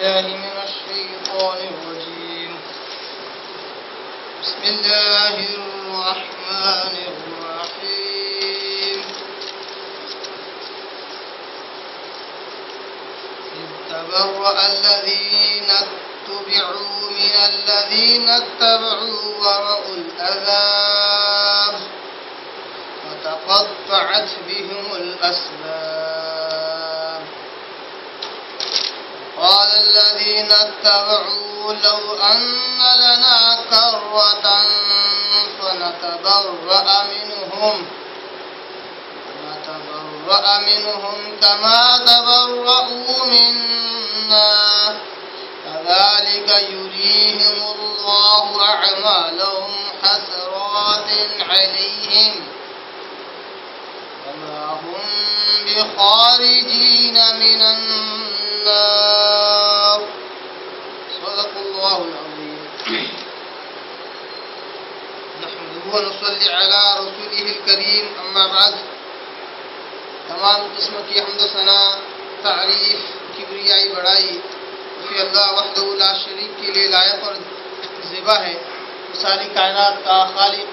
بالله من الشيطان الرجيم. بسم الله الرحمن الرحيم. إذ تبرأ الذين اتبعوا من الذين اتبعوا ورأوا العذاب وتقطعت بهم الأسباب. قال الذين اتبعوا لو أن لنا كرة فنتبرأ منهم كما تبرأوا منا كذلك يريهم الله أعمالهم حسرات عليهم وما هم بخارجين من النار. صدق الله العظيم. نحمده ونصلي على رسوله الكريم. اما بعد. تمام قسم کی حمد و ثنا، تعریف، کبریائی، بڑائی اسے اللہ وحدہ لا شریک کے لیے لائق اور زیبا ہے. ساری کائنات کا خالق،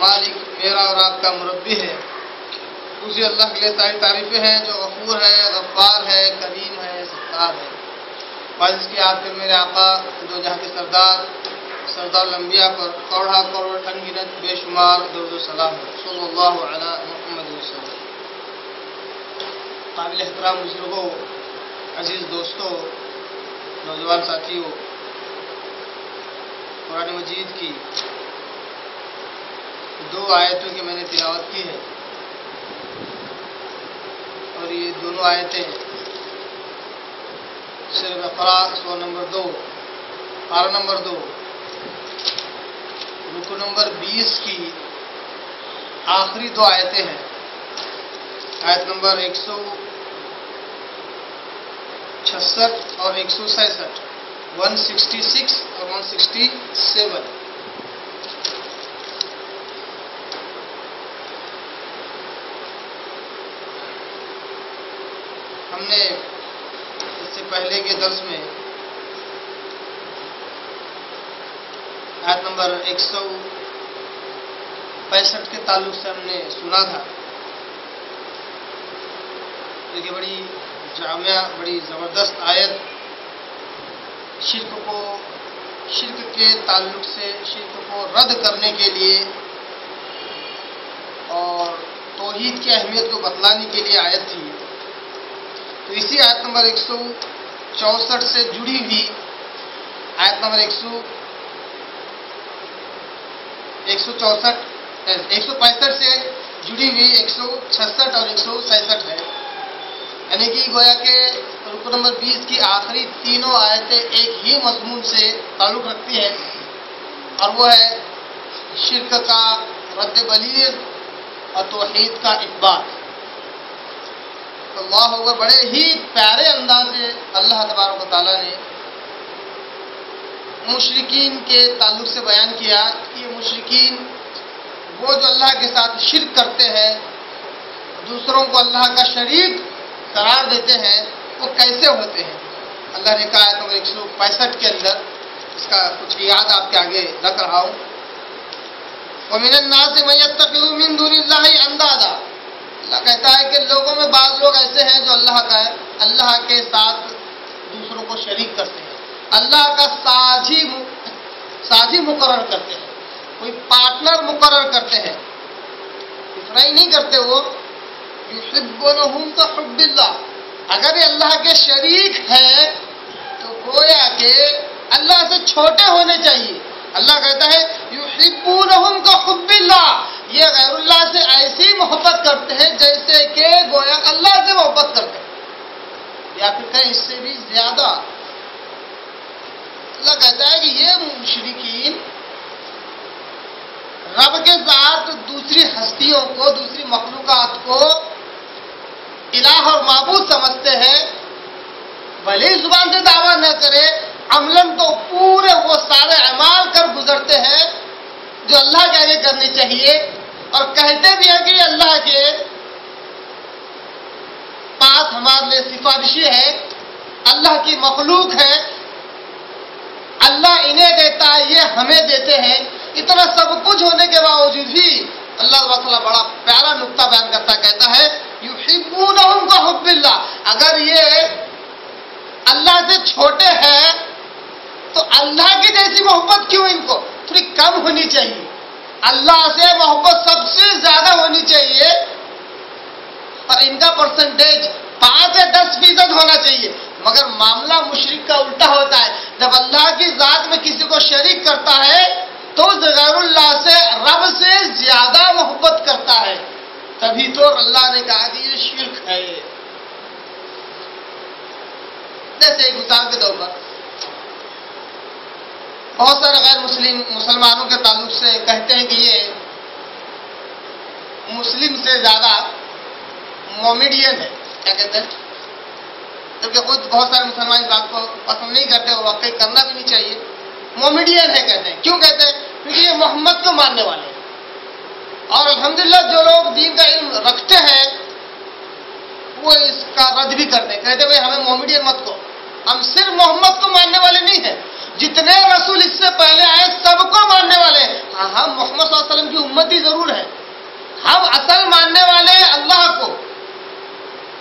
مالک، میرا اور آپ کا مربی ہے. اسی اللہ کے لیے ساری تعریفیں ہیں جو غفور ہے، غفار ہے، کریم ہے، ستار ہے. بارش کی آخر میرے آقا دو جہاں کے سردار الانبیاء پر کوڑا کروڑ انگنت بے شمار درود و سلام صلی اللہ علی محمد وسلم. قابل احترام بزرگوں، عزیز دوستوں، نوجوان ساتھیوں، قرآن مجید کی دو آیتوں کی میں نے تلاوت کی ہے اور یہ دونوں آیتیں سورہ بقرہ سورہ نمبر 2 پارہ نمبر 2 رکو نمبر 20 کی آخری دو آیتیں ہیں. آیت نمبر 166 اور 166، 166 اور 167. ہم نے اس سے پہلے کے درس میں آیت نمبر 165 کے تعلق سے ہم نے سنا تھا کہ بڑی جامعہ، بڑی زبردست آیت شرک کے تعلق سے شرک کو رد کرنے کے لیے اور توحید کی اہمیت کو بتلانے کے لیے آیت تھی. تو اسی آیت نمبر 164 سے جڑی ہوئی آیت نمبر 165 سے جڑی ہوئی 166 اور 167 ہے. یعنی کہ گویا کہ رکو نمبر 20 کی آخری تینوں آیتیں ایک ہی مضمون سے تعلق رکھتی ہیں اور وہ ہے شرک کا رد بلیغ اور توحید کا اثبات. اللہ اکبر، بڑے ہی پیارے انداز سے اللہ تبارک و تعالیٰ نے مشرکین کے تعلق سے بیان کیا کہ یہ مشرکین وہ جو اللہ کے ساتھ شرک کرتے ہیں، دوسروں کو اللہ کا شریک قرار دیتے ہیں، وہ کیسے ہوتے ہیں. اللہ نے کہا ہے نمبر 165 کے اندر، اس کا کچھ یاد آپ کے آگے رکھ رہا ہوں. وَمِنَ النَّاسِ مَن يَتَّخِذُ مِن دُونِ اللَّهِ أَندَادًا. اللہ کہتا ہے کہ لوگوں میں بعض لوگ ایسے ہیں جو اللہ کے ساتھ دوسروں کو شریک کرتے ہیں، اللہ کا ساجی مقرر کرتے ہیں، کوئی پارٹنر مقرر کرتے ہیں. اتنا ہی نہیں کرتے، وہ یحبونہم کحب اللہ. اگر یہ اللہ کے شریک ہے تو گویا کہ اللہ سے چھوٹے ہونے چاہیے. اللہ کہتا ہے یحبونہم کحب اللہ، یہ غیر اللہ سے ایسی محبت کرتے ہیں جیسے کہ گویا اللہ سے محبت کرتے ہیں، یا پھر کہیں اس سے بھی زیادہ. اللہ کہتا ہے کہ یہ مشرکین رب کے ساتھ دوسری ہستیوں کو، دوسری مخلوقات کو الہ اور معبود سمجھتے ہیں. بھلے ہی زبان سے دعویٰ نہ کرے، عملاً تو پورے وہ سارے اعمال کر گزرتے ہیں جو اللہ کے آگے کرنی چاہیے، اور کہتے بھی ہیں کہ یہ اللہ کے پاس ہمارے لیے سفارشی ہے، اللہ کی مخلوق ہے، اللہ انہیں دیتا ہے، یہ ہمیں دیتے ہیں، اتنا سب کچھ ہونے کے باوجود بھی اللہ تعالیٰ بڑا پیارا نقطہ بیان کرتا کہتا ہے یحبونہم کحب اللہ، اگر یہ اللہ سے چھوٹے ہیں تو اللہ کی جیسی محبت کیوں ان کو؟ تھوڑی کم ہونی چاہیے، اللہ سے محبت سب سے زیادہ ہونی چاہیے، اور ان کا پرسنٹیج 5 سے 10% ہونا چاہیے۔ مگر معاملہ مشرک کا الٹا ہوتا ہے، جب اللہ کی ذات میں کسی کو شریک کرتا ہے تو غیر اللہ سے، رب سے زیادہ محبت کرتا ہے، تبھی تو اللہ نے کہا کہ یہ شرک ہے۔ جیسے ایک مثال کے طور پر بہت سارے غیر مسلمانوں کے تعلق سے کہتے ہیں کہ یہ مسلم سے زیادہ مومیڈین ہے، کیا کہتے ہیں؟ جبکہ خود بہت سارے مسلمان اس بات کو پسند نہیں کرتے اور واقعی کرنا بھی نہیں چاہیے۔ مومیڈین ہے کہتے ہیں، کیوں کہتے ہیں؟ کیونکہ یہ محمد کو ماننے والے ہیں، اور الحمدللہ جو لوگ دین کا علم رکھتے ہیں وہ اس کا رد بھی کرتے ہیں، کہتے ہیں بھائی ہمیں مومیڈین مت کو، ہم صرف محمد کو ماننے والے نہیں ہیں، جتنے رسول اس سے پہلے آئے سب کو ماننے والے ہیں۔ ہاں ہم محمد صلی اللہ علیہ وسلم کی امتی ضرور ہے، ہم اصل ماننے والے ہیں اللہ کو۔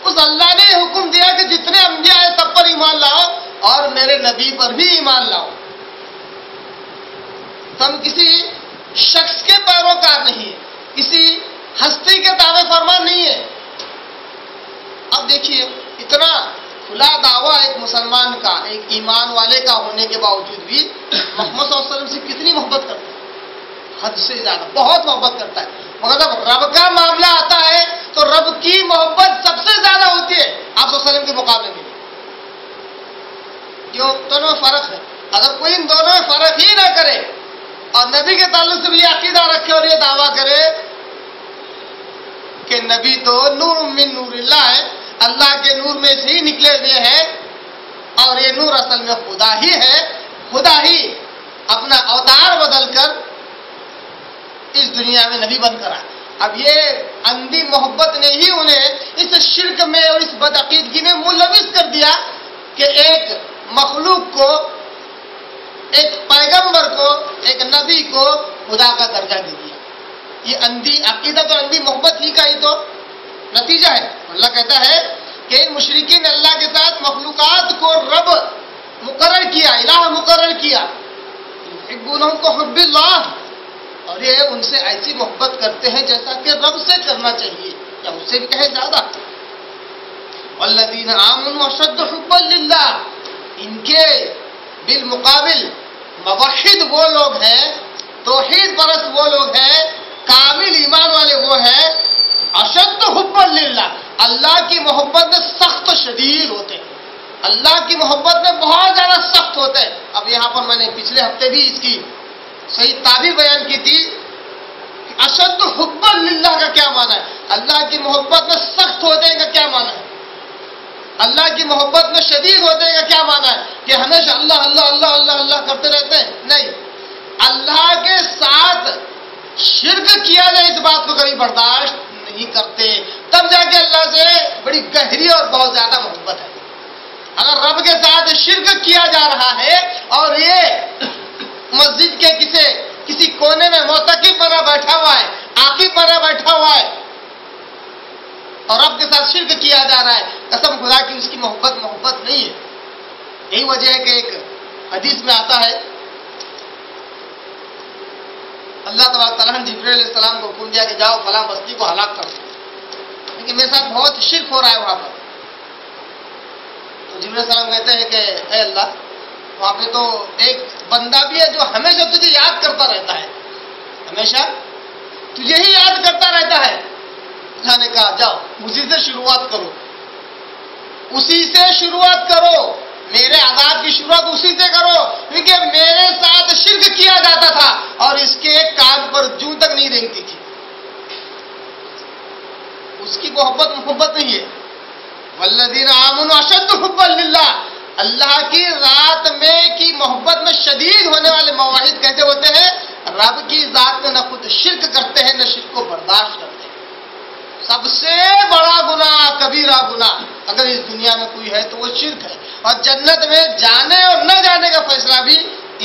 اس اللہ نے حکم دیا کہ جتنے انبیاء ہیں سب پر ایمان لاؤ اور میرے نبی پر بھی ایمان لاؤ۔ تو ہم کسی شخص کے پیروکار نہیں ہیں، کسی ہستی کے تابع فرمان نہیں ہے۔ اب دیکھیے اتنا کھلا دعویٰ ایک مسلمان کا، ایک ایمان والے کا ہونے کے باوجود بھی محمد صلی اللہ علیہ وسلم سے کتنی محبت کرتا ہے؟ حد سے زیادہ، بہت محبت کرتا ہے۔ مگر جب رب کا معاملہ آتا ہے تو رب کی محبت سب سے زیادہ ہوتی ہے آپ صلی اللہ علیہ وسلم کے مقابلے میں۔ کیوں؟ دونوں میں فرق ہے۔ اگر کوئی ان دونوں میں فرق ہی نہ کرے اور نبی کے تعلق سے بھی یہ عقیدہ رکھے اور یہ دعویٰ کرے کہ نبی تو نور من نور اللہ ہے، اللہ کے نور میں سے ہی نکلے ہوئے ہیں، اور یہ نور اصل میں خدا ہی ہے، خدا ہی اپنا اوتار بدل کر اس دنیا میں نبی بن کر آئے۔ اب یہ اندھی محبت نے ہی انہیں اس شرک میں اور اس بدعقیدگی میں ملوث کر دیا کہ ایک مخلوق کو، ایک پیغمبر کو، ایک نبی کو خدا کا درجہ دے دیا۔ یہ اندھی عقیدت اور اندھی محبت ہی کا ہی تو نتیجہ ہے۔ اللہ کہتا ہے کہ ان مشرکین نے اللہ کے ساتھ مخلوقات کو رب مقرر کیا، الہ مقرر کیا، یحبونہم کحب اللہ، اور یہ ان سے ایسی محبت کرتے ہیں جیسا کہ رب سے کرنا چاہیے یا اس سے بھی کہیں زیادہ۔ والذین آمنوا اشد حبا للہ، ان کے بالمقابل موحد وہ لوگ ہیں، توحید پرست وہ لوگ ہیں، کامل ایمان والے وہ ہیں، اشد حبا للہ، اللہ کی محبت میں سخت و شدید ہوتے ہیں، اللہ کی محبت میں بہت زیادہ سخت ہوتے ہیں۔ اب یہاں پر میں نے پچھلے ہفتے بھی اس کی صحیح تعبیر بیان کی تھی کہ اشد حبا للہ کا کیا معنی ہے، اللہ کی محبت میں سخت ہوتے ہیں کا کیا معنی ہے، اللہ کی محبت میں شدید ہوتے ہیں کا کیا معنی ہے کہ ہمیشہ اللہ اللہ اللہ اللہ اللہ کرتے رہتے ہیں؟ نہیں، اللہ کے ساتھ شرک کیا جائے اس بات کو کبھی برداشت نہیں کرتے، تب جا کے اللہ سے بڑی گہری اور بہت زیادہ محبت ہے۔ اگر رب کے ساتھ شرک کیا جا رہا ہے اور یہ مسجد کے کسی کونے میں معتکف بنا بیٹھا ہوا ہے، عاقب بنا بیٹھا ہوا ہے، اور رب کے ساتھ شرک کیا جا رہا ہے، قسم خدا کی اس کی محبت نہیں ہے۔ یہی وجہ ہے کہ ایک حدیث میں آتا ہے اللہ تبارک تعالیٰ نے جبرائیل علیہ السلام کو حکم دیا کہ جاؤ فلاں بستی کو ہلاک کر دو، لیکن میرے ساتھ بہت شرک ہو رہا ہے وہاں پر۔ تو جبرائیل علیہ السلام کہتے ہیں کہ اے اللہ، وہاں پہ تو ایک بندہ بھی ہے جو ہمیشہ تجھے یاد کرتا رہتا ہے، ہمیشہ تجھے ہی یاد کرتا رہتا ہے۔ اللہ نے کہا جاؤ اسی سے شروعات کرو، اسی سے شروعات کرو، میرے عذاب کی شروعات اسی سے کرو، کیونکہ میرے ساتھ شرک کیا جاتا تھا اور اس کے کان پر جوں تک نہیں رہتی تھی۔ اس کی محبت نہیں ہے۔ والذین آمنوا اشد حبا للہ، اللہ کی ذات میں کی محبت میں شدید ہونے والے موحد کہتے ہوتے ہیں رب کی ذات میں نہ خود شرک کرتے ہیں نہ شرک کو برداشت کرتے ہیں۔ سب سے بڑا گناہ، کبیرہ گناہ اگر اس دنیا میں کوئی ہے تو وہ شرک ہے، اور جنت میں جانے اور نہ جانے کا فیصلہ بھی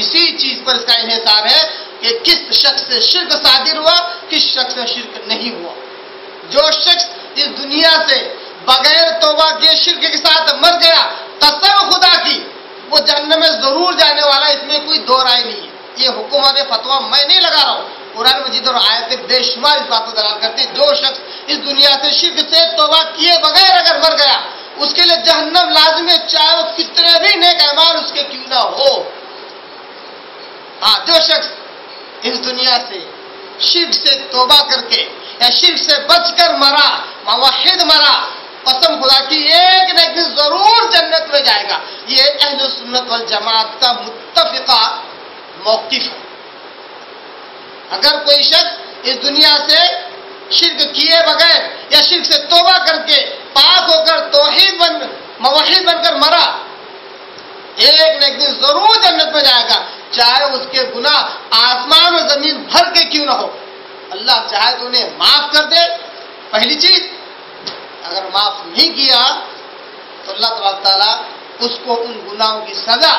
اسی چیز پر اس کا انحصار ہے کہ کس شخص سے شرک صادر ہوا، کس شخص سے شرک نہیں ہوا۔ جو شخص اس دنیا سے بغیر توبہ کے شرک کے ساتھ مر گیا قسم خدا کی، وہ جہنم میں ضرور جانے والا، اس میں کوئی دو رائے نہیں ہے۔ یہ حکم اور فتویٰ میں نہیں لگا رہا ہوں، قرآن مجید اور آیتیں بے شمار اس بات کو دلالت کرتی ہیں۔ جو شخص اس دنیا سے شرک سے توبہ کیے بغیر اگر مر گیا اس کے لیے جہنم لازم ہے، چاہے وہ کتنے بھی نیک اعمال اس کے کیوں نہ ہو۔ جو شخص اس دنیا سے شرک سے توبہ کر کے یا شرک سے بچ کر مرا، موحد مرا، قسم خدا کی ایک نہ ایک دن ضرور جنت میں جائے گا۔ یہ اہل سنت والجماعت کا متفقہ موقف ہے۔ اگر کوئی شخص اس دنیا سے شرک کیے بغیر یا شرک سے توبہ کر کے پاک ہو کر موحد بن کر مرا، ایک نہ ایک دن ضرور جنت میں جائے گا، چاہے اس کے گناہ آسمان اور زمین بھر کے کیوں نہ ہو۔ اللہ چاہے تو انہیں معاف کر دے، پہلی چیز۔ اگر معاف نہیں کیا تو اللہ تبارک تعالیٰ اس کو ان گناہوں کی سزا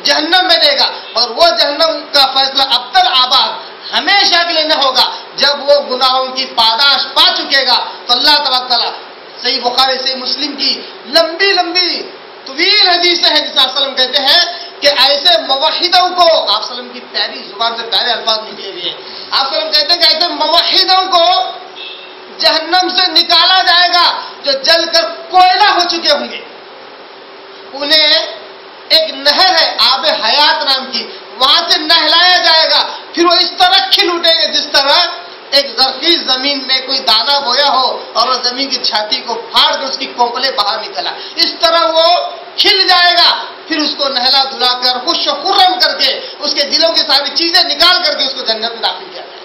جہنم میں دے گا، اور وہ جہنم کا فیصلہ ابدل آباد ہمیشہ کے لیے نہ ہوگا۔ جب وہ گناہوں کی پاداش پا چکے گا تو اللہ تبارک تعالیٰ، صحیح بخاری صحیح مسلم کی لمبی طویل حدیث ہے، جس میں وسلم کہتے ہیں کہ ایسے موحدوں کو، آپ وسلم کی پیاری زبان سے پیارے الفاظ نکلے ہوئے ہیں، آپ وسلم کہتے ہیں کہ ایسے موحدوں کو جہنم سے نکالا جائے گا جو جل کر کوئلہ ہو چکے ہوں گے۔ انہیں ایک نہر ہے آب حیات نام کی، وہاں سے نہلایا جائے گا، پھر وہ اس طرح کھل اٹھیں گے جس طرح ایک زرخیز زمین میں کوئی دانہ بویا ہو اور وہ زمین کی چھاتی کو پھاڑ کر اس کی کونپلیں باہر نکلا، اس طرح وہ کھل جائے گا۔ پھر اس کو نہلا دھلا کر خوش و خرم کر کے اس کے دلوں کی ساری چیزیں نکال کر کے اس کو جنت میں داخل کیا جائے۔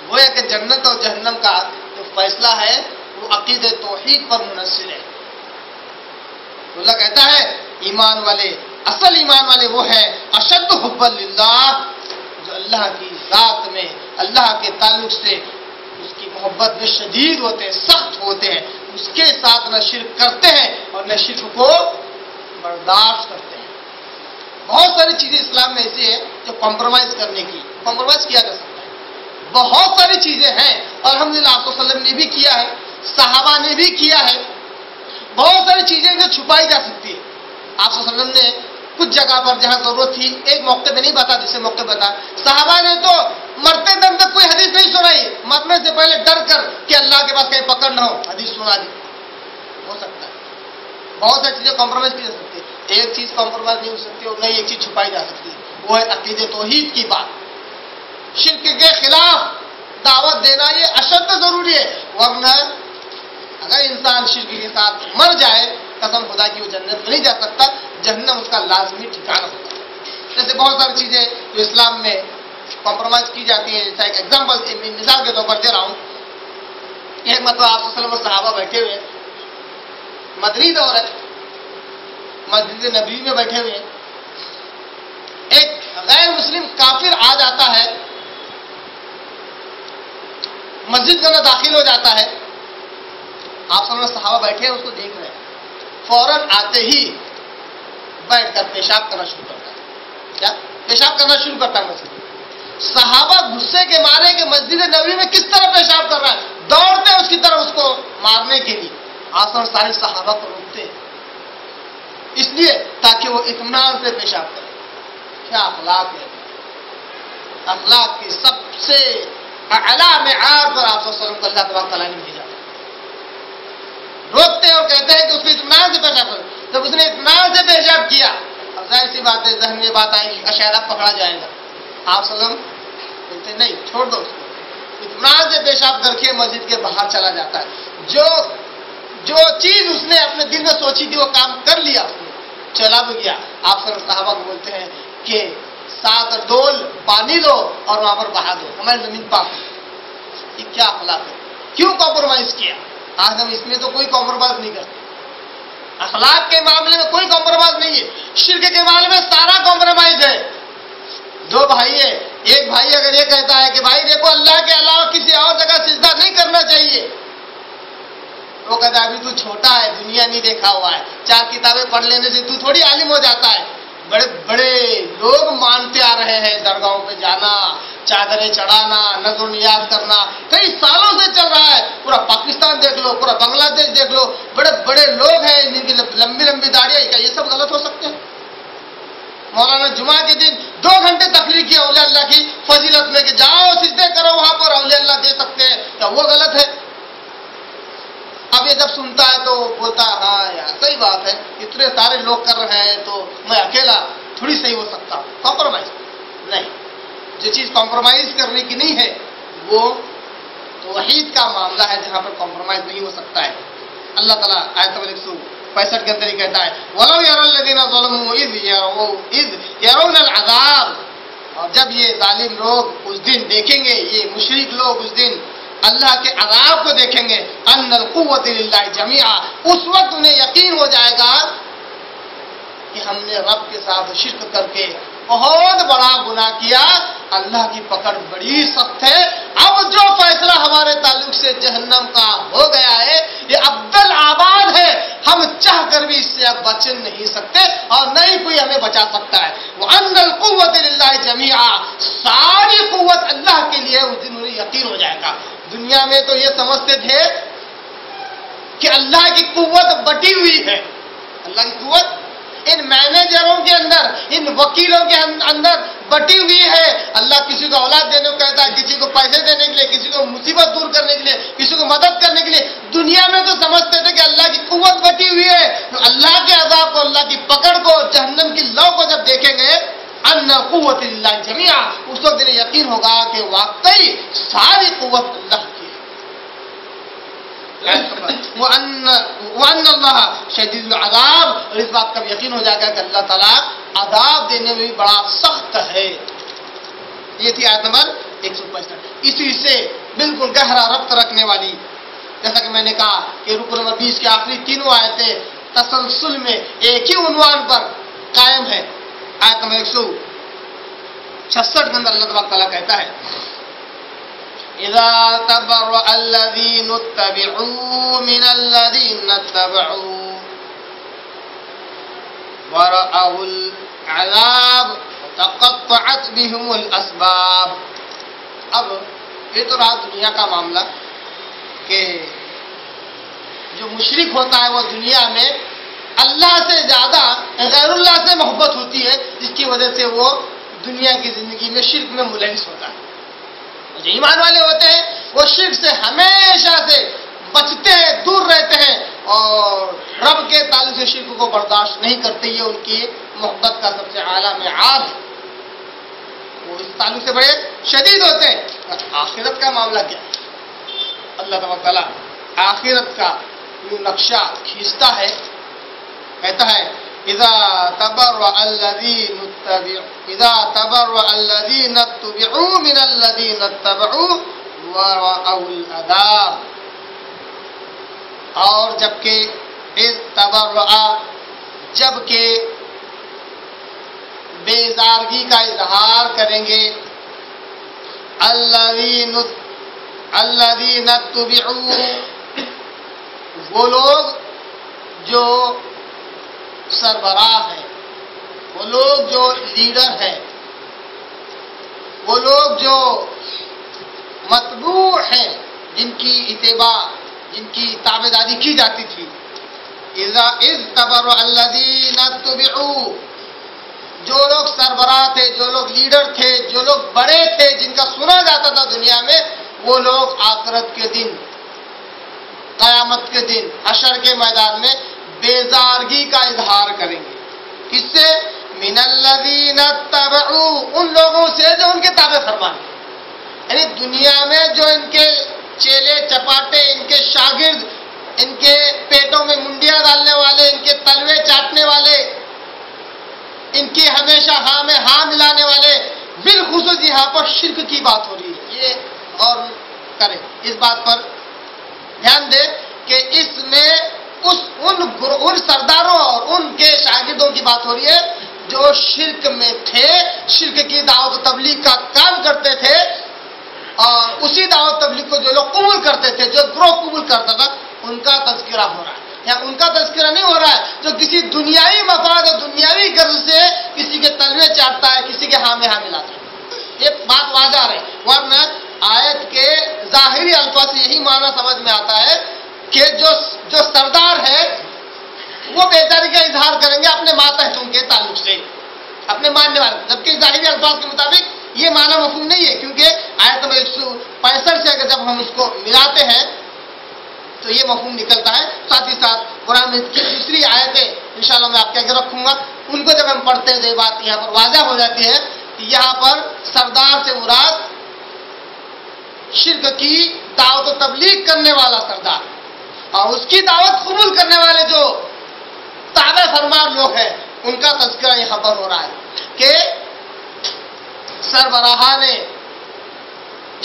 گویا کہ جنت اور جہنم کا جو فیصلہ ہے وہ عقیدہ توحید پر منحصر ہے۔ اللہ کہتا ہے ایمان والے، اصل ایمان والے وہ ہے اشد حب للہ، جو اللہ کی ذات میں، اللہ کے تعلق سے اس کی محبت میں شدید ہوتے ہیں، سخت ہوتے ہیں، اس کے ساتھ نہ شرک کرتے ہیں اور نہ شرک کو برداشت کرتے ہیں۔ بہت ساری چیزیں اسلام میں ایسی ہیں جو کمپرومائز کرنے کی، کمپرومائز کیا جا سکتا ہے، بہت ساری چیزیں ہیں، اور الحمدللہ آپ صلی اللہ علیہ وسلم نے بھی کیا ہے، صحابہ نے بھی کیا ہے۔ بہت ساری چیزیں جو چھپائی جا سکتی ہے، آپ صلی اللہ علیہ وسلم نے کچھ جگہ پر جہاں ضرورت تھی ایک موقع پہ نہیں بتا، دوسرے موقع بتا۔ صحابہ نے تو مرتے دم تک کوئی حدیث نہیں سنائی، مرنے سے پہلے ڈر کر کہ اللہ کے پاس کہیں پکڑ نہ ہو حدیث سنا دی۔ ہو سکتا ہے بہت ساری چیزیں کمپرومائز کی جا سکتی ہے، ایک چیز کمپرومائز نہیں ہو سکتی اور نہیں ایک چیز چھپائی جا سکتی ہے، وہ ہے عقیدہ توحید کی بات۔ شرک کے خلاف دعوت دینا یہ اشد ضروری ہے، ورنہ اگر انسان شرک کے ساتھ مر جائے قسم خدا کی وہ جنت میں نہیں جا سکتا، جہنم اس کا لازمی ٹھکانہ ہوتا ہے۔ جیسے بہت ساری چیزیں جو اسلام میں کمپرومائز کی جاتی ہیں، جیسا ایک ایگزامپل مثال کے طور پر دے رہا ہوں۔ ایک مرتبہ آپ صلی اللہ علیہ وسلم اور صحابہ بیٹھے ہوئے، مدنی دور ہے، مسجد نبوی میں بیٹھے ہوئے، ایک غیر مسلم کافر آ جاتا ہے، مسجد کے اندر داخل ہو جاتا ہے۔ آپ صلی اللہ علیہ وسلم صحابہ بیٹھے ہیں، اس کو دیکھ رہے ہیں، فوراً آتے ہی بیٹھ کر پیشاب کرنا شروع کرتا ہے۔ کیا پیشاب کرنا شروع کرتا ہے مسجد؟ صحابہ غصے کے مارے کہ مسجد نبوی میں کس طرح پیشاب کر رہا ہے، دوڑتے ہیں اس کی طرف اس کو مارنے کے لیے۔ آپ سارے صحابہ کو روکتے ہیں اس لیے تاکہ وہ اطمینان سے پیشاب کرے۔ کیا اخلاق ہے، اخلاق کی سب سے اعلیٰ معیار پر آپ صلی اللہ علیہ وسلم کو اللہ تبارک تعالیٰ نے بھیجا۔ روکتے ہیں اور کہتے ہیں کہ اس کو اطمینان سے پیشاب کرے۔ جب اس نے اطمینان سے پیشاب کیا، اب ظاہر سی بات ہے ذہن میں بات آئی کہ شاید اب پکڑا جائے گا۔ آپ صلی اللہ علیہ وسلم بولتے نہیں، چھوڑ دو اس کو۔ اطمینان سے پیشاب کر کے مسجد کے باہر چلا جاتا ہے۔ جو چیز اس نے اپنے دل میں سوچی تھی وہ کام کر لیا، اس نے چلا بھی گیا۔ آپ صلی اللہ علیہ وسلم صحابہ کو بولتے ہیں کہ 7 ڈول پانی دو اور وہاں پر بہا دو، ہماری زمین پاک ہے۔ یہ کیا اخلاق ہے، کیوں کمپرومائز کیا؟ آج ہم اس میں تو کوئی کمپرومائز نہیں کرتے، اخلاق کے معاملے میں کوئی کمپرومائز نہیں ہے، شرک کے معاملے میں سارا کمپرومائز ہے۔ دو بھائی ہے، ایک بھائی اگر یہ کہتا ہے کہ بھائی دیکھو اللہ کے علاوہ کسی اور جگہ سجدہ نہیں کرنا چاہیے، وہ کہتا ہے ابھی تو چھوٹا ہے، دنیا نہیں دیکھا ہوا ہے، 4 کتابیں پڑھ لینے سے تو تھوڑی عالم ہو جاتا ہے۔ بڑے بڑے لوگ مانتے آ رہے ہیں درگاہوں پہ جانا، چادریں چڑھانا، نظر و نیاز کرنا، کئی سالوں سے چل رہا ہے۔ پورا پاکستان دیکھ لو، پورا بنگلہ دیش دیکھ لو، بڑے بڑے لوگ ہیں جن کی لمبی لمبی داڑیاں، کیا یہ سب غلط ہو سکتے ہیں؟ مولانا جمعہ کے دن 2 گھنٹے تقریر کی اولیاء اللہ کی فضیلت میں کہ جاؤ سجدے کرو وہاں پر، اولیاء اللہ دے سکتے ہیں، کیا وہ غلط ہے؟ اب یہ جب سنتا ہے تو بولتا ہے ہاں یار صحیح بات ہے، اتنے سارے لوگ کر رہے ہیں تو میں اکیلا تھوڑی صحیح ہو سکتا ہوں۔ کمپرومائز نہیں، جو چیز کمپرومائز کرنے کی نہیں ہے وہ توحید کا معاملہ ہے جہاں پر کمپرومائز نہیں ہو سکتا ہے۔ اللہ تعالیٰ آیت نمبر 165 کے اندر ہی کہتا ہے وَلَوْ يَرَى الَّذِينَ ظَلَمُوا إِذْ يَرَوْنَ الْعَذَابَ، اور جب یہ ظالم لوگ اس دن دیکھیں گے، یہ مشرک لوگ اس دن اللہ کے عذاب کو دیکھیں گے، ان القوت للہ جمیعا، اس وقت انہیں یقین ہو جائے گا کہ ہم نے رب کے ساتھ شرک کر کے بہت بڑا گناہ کیا، اللہ کی پکڑ بڑی سخت ہے، اب جو فیصلہ ہمارے تعلق سے جہنم کا ہو گیا ہے یہ ابدل آباد ہے، ہم چاہ کر بھی اس سے اب بچ نہیں سکتے اور نہ ہی کوئی ہمیں بچا سکتا ہے۔ وَأَنَّ الْقُوَّةَ لِلَّهِ جَمِيعًا، ساری قوت اللہ کے لیے، اس دن انہیں یقین ہو جائے گا۔ دنیا میں تو یہ سمجھتے تھے کہ اللہ کی قوت بٹی ہوئی ہے، اللہ کی قوت ان مینیجروں کے اندر، ان وکیلوں کے اندر بٹی ہوئی ہے۔ اللہ کسی کو اولاد دینے کو کہتا ہے، کسی کو پیسے دینے کے لیے، کسی کو مصیبت دور کرنے کے لیے، کسی کو مدد کرنے کے لیے۔ دنیا میں تو سمجھتے تھے کہ اللہ کی قوت بٹی ہوئی ہے، تو اللہ کے عذاب کو، اللہ کی پکڑ کو، جہنم کی لو کو جب دیکھیں گے ان قوت للہ جمیعا، اس وقت انہیں یقین ہوگا کہ واقعی ساری قوت اللہ کی ہے۔ وَأَنَّ اللَّهَ شَدِيدُ الْعَذَابِ، اور اس بات کا یقین ہو جائے گا کہ اللہ تعالیٰ عذاب دینے میں بھی بڑا سخت ہے۔ یہ تھی آیت نمبر 165، اسی سے بالکل گہرا ربط رکھنے والی، جیسا کہ میں نے کہا کہ رکو نمبر 20 کی آخری تینوں آیتیں تسلسل میں ایک ہی عنوان پر قائم ہے۔ آیت نمبر 166 کے اندر اللہ تبارک تعالیٰ کہتا ہے اِذَا تَبَرَّأَ الَّذِينَ اتَّبِعُوا مِنَ الَّذِينَ اتَّبَعُوا وَرَأَوُا الْعَذَابَ وَتَقَطَّعَتْ بِهِمُ الْأَسْبَابُ۔ اب یہ تو رہا دنیا کا معاملہ کہ جو مشرک ہوتا ہے وہ دنیا میں اللہ سے زیادہ غیر اللہ سے محبت ہوتی ہے، جس کی وجہ سے وہ دنیا کی زندگی میں شرک میں ملوث ہوتا ہے۔ جو ایمان والے ہوتے ہیں وہ شرک سے ہمیشہ سے بچتے ہیں، دور رہتے ہیں اور رب کے تعلق سے شرک کو برداشت نہیں کرتے۔ یہ ان کی محبت کا سب سے اعلیٰ معیار ہے، وہ اس تعلق سے بڑے شدید ہوتے ہیں۔ آخرت کا معاملہ کیا ہے؟ اللہ تبارک تعالیٰ آخرت کا جو نقشہ کھینچتا ہے، کہتا ہے اذا تبرأ الذين اتبعوا من الذين اتبعوا ورأوا العذاب، اور جبکہ جبکہ بیزارگی کا اظہار کریں گے الذين اتبعوا، وہ لوگ جو سربراہ ہیں، وہ لوگ جو لیڈر ہیں، وہ لوگ جو متبوع ہیں، جن کی اتباع، جن کی تابعداری کی جاتی تھی۔ اذ تبرأ الذین اتبعوا، جو لوگ سربراہ تھے، جو لوگ لیڈر تھے، جو لوگ بڑے تھے، جن کا سنا جاتا تھا دنیا میں، وہ لوگ آخرت کے دن، قیامت کے دن، حشر کے میدان میں بیزارگی کا اظہار کریں گے۔ کس سے؟ من الذین اتبعوا، ان لوگوں سے جو ان کے تابع فرمان، یعنی دنیا میں جو ان کے چیلے چپاٹے، ان کے شاگرد، ان کے پیٹوں میں منڈیاں ڈالنے والے، ان کے تلوے چاٹنے والے، ان کی ہمیشہ ہاں میں ہاں ملانے والے، بالخصوص یہاں پر شرک کی بات ہو رہی ہے۔ یہ اور کریں، اس بات پر دھیان دیں کہ اس میں ان سرداروں اور ان کے شاگردوں کی بات ہو رہی ہے جو شرک میں تھے، شرک کی دعوت و تبلیغ کا کام کرتے تھے، اور اسی دعوت تبلیغ کو جو لوگ قبول کرتے تھے، جو گروہ قبول کرتا تھا، ان کا تذکرہ ہو رہا ہے، یا ان کا تذکرہ نہیں ہو رہا ہے جو کسی دنیاوی مفاد اور دنیاوی غرض سے کسی کے تلوے چاٹتا ہے، کسی کے ہاں میں ہاں ملاتا ہے۔ یہ بات واضح رہے، ورنہ آیت کے ظاہری الفاظ سے یہی معنی سمجھ میں آتا ہے کہ جو سردار ہے وہ بیزاری کا اظہار کریں گے اپنے ماتحتوں کے تعلق سے، اپنے ماننے والے، جبکہ ظاہری الفاظ کے مطابق یہ معنی مفہوم نہیں ہے، کیونکہ آیت نمبر 165 سے اگر جب ہم اس کو ملاتے ہیں تو یہ مفہوم نکلتا ہے۔ ساتھ ہی ساتھ قرآن میں کی دوسری آیتیں انشاءاللہ میں آپ کے آگے رکھوں گا، ان کو جب ہم پڑھتے ہیں تو یہ بات یہاں پر واضح ہو جاتی ہے کہ یہاں پر سردار سے مراد شرک کی دعوت و تبلیغ کرنے والا سردار اور اس کی دعوت قبول کرنے والے جو تابع فرمان لوگ ہیں ان کا تذکرہ یہ خبر ہو رہا ہے کہ سربراہان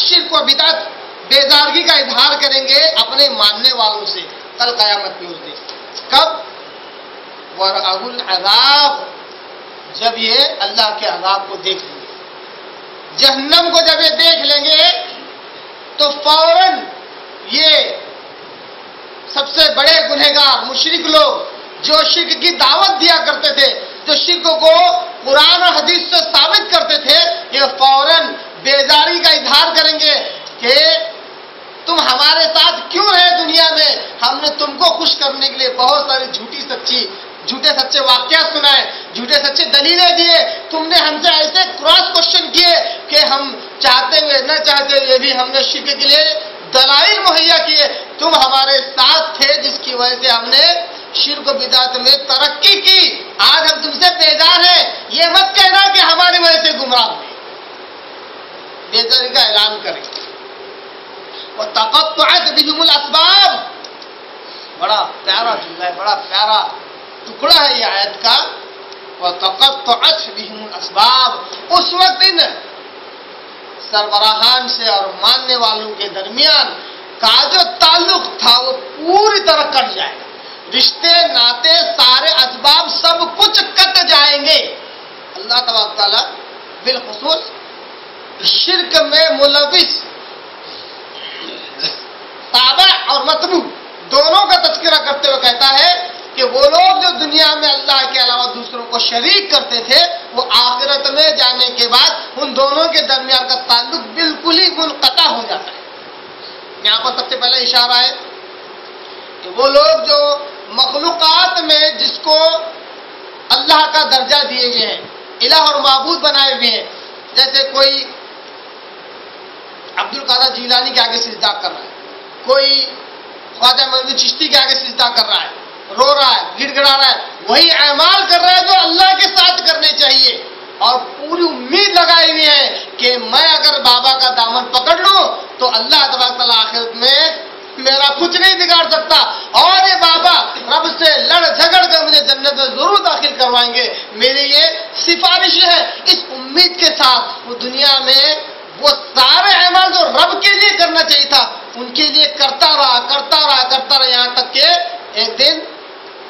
شرک و بدعت بیزارگی کا اظہار کریں گے اپنے ماننے والوں سے کل قیامت میں اس دن۔ کب؟ وَرَأَهُ الْعَذَابُ، جب یہ اللہ کے عذاب کو دیکھ لیں گے، جہنم کو جب یہ دیکھ لیں گے تو فوراً یہ سب سے بڑے گنہگار مشرک لوگ جو شرک کی دعوت دیا کرتے تھے، جو شرک کو قرآن اور حدیث سے ثابت کرتے تھے، یہ فوراً بیزاری کا اظہار کریں گے کہ تم ہمارے ساتھ کیوں رہے دنیا میں، ہم نے تم کو خوش کرنے کے لیے بہت ساری جھوٹے سچے واقعات سنائے، جھوٹے سچے دلیلیں دیے، تم نے ہم سے ایسے کراس کوشچن کیے کہ ہم چاہتے ہوئے نہ چاہتے ہوئے بھی ہم نے شرک کے لیے دلائل مہیا کیے، تم ہمارے ساتھ تھے جس کی وجہ سے ہم نے شرک و بدعت میں ترقی کی، آج ہم تم سے بیزار ہیں، یہ مت کہنا کہ ہماری وجہ سے گمراہ ہوئے، بیزاری کا اعلان کریں۔ وَتَقَطَّعَتْ بِهِمُ الْأَسْبَابُ، بڑا پیارا جملہ ہے، بڑا پیارا ٹکڑا ہے یہ آیت کا۔ وَتَقَطَّعَتْ بِهِمُ الْأَسْبَابُ، اس وقت ان سربراہان سے اور ماننے والوں کے درمیان کا جو تعلق تھا وہ پوری طرح کٹ جائے گا، رشتے ناتے سارے اسباب سب کچھ کٹ جائیں گے۔ اللہ تبارک تعالیٰ بالخصوص شرک میں ملوث تابع اور متبوع دونوں کا تذکرہ کرتے ہوئے کہتا ہے کہ وہ لوگ جو دنیا میں اللہ کے علاوہ دوسروں کو شریک کرتے تھے وہ آخرت میں جانے کے بعد ان دونوں کے درمیان کا تعلق بالکل ہی منقطع ہو جاتا ہے۔ یہاں پر سب سے پہلے اشارہ ہے کہ وہ لوگ جو مخلوقات میں جس کو اللہ کا درجہ دیے ہوئے ہیں، الہ اور معبود بنائے ہوئے ہیں، جیسے کوئی عبد القادر جیلانی کے آگے سجدہ کر رہا ہے، کوئی خواجہ معین چشتی کے آگے سجدہ کر رہا ہے، رو رہا ہے، گڑ گڑا رہا ہے، وہی اعمال کر رہا ہے جو اللہ کے ساتھ کرنے چاہیے، اور پوری امید لگائی ہوئی ہے کہ میں اگر بابا کا دامن پکڑ لوں تو اللہ تبارک تعالیٰ آخرت میں میرا کچھ نہیں بگاڑ سکتا، اور یہ بابا رب سے لڑ جھگڑ کر مجھے جنت میں ضرور داخل کروائیں گے، میری یہ سفارش ہے۔ اس امید کے ساتھ وہ دنیا میں وہ سارے اعمال جو رب کے لیے کرنا چاہیے تھا ان کے لیے کرتا رہا یہاں تک کہ ایک دن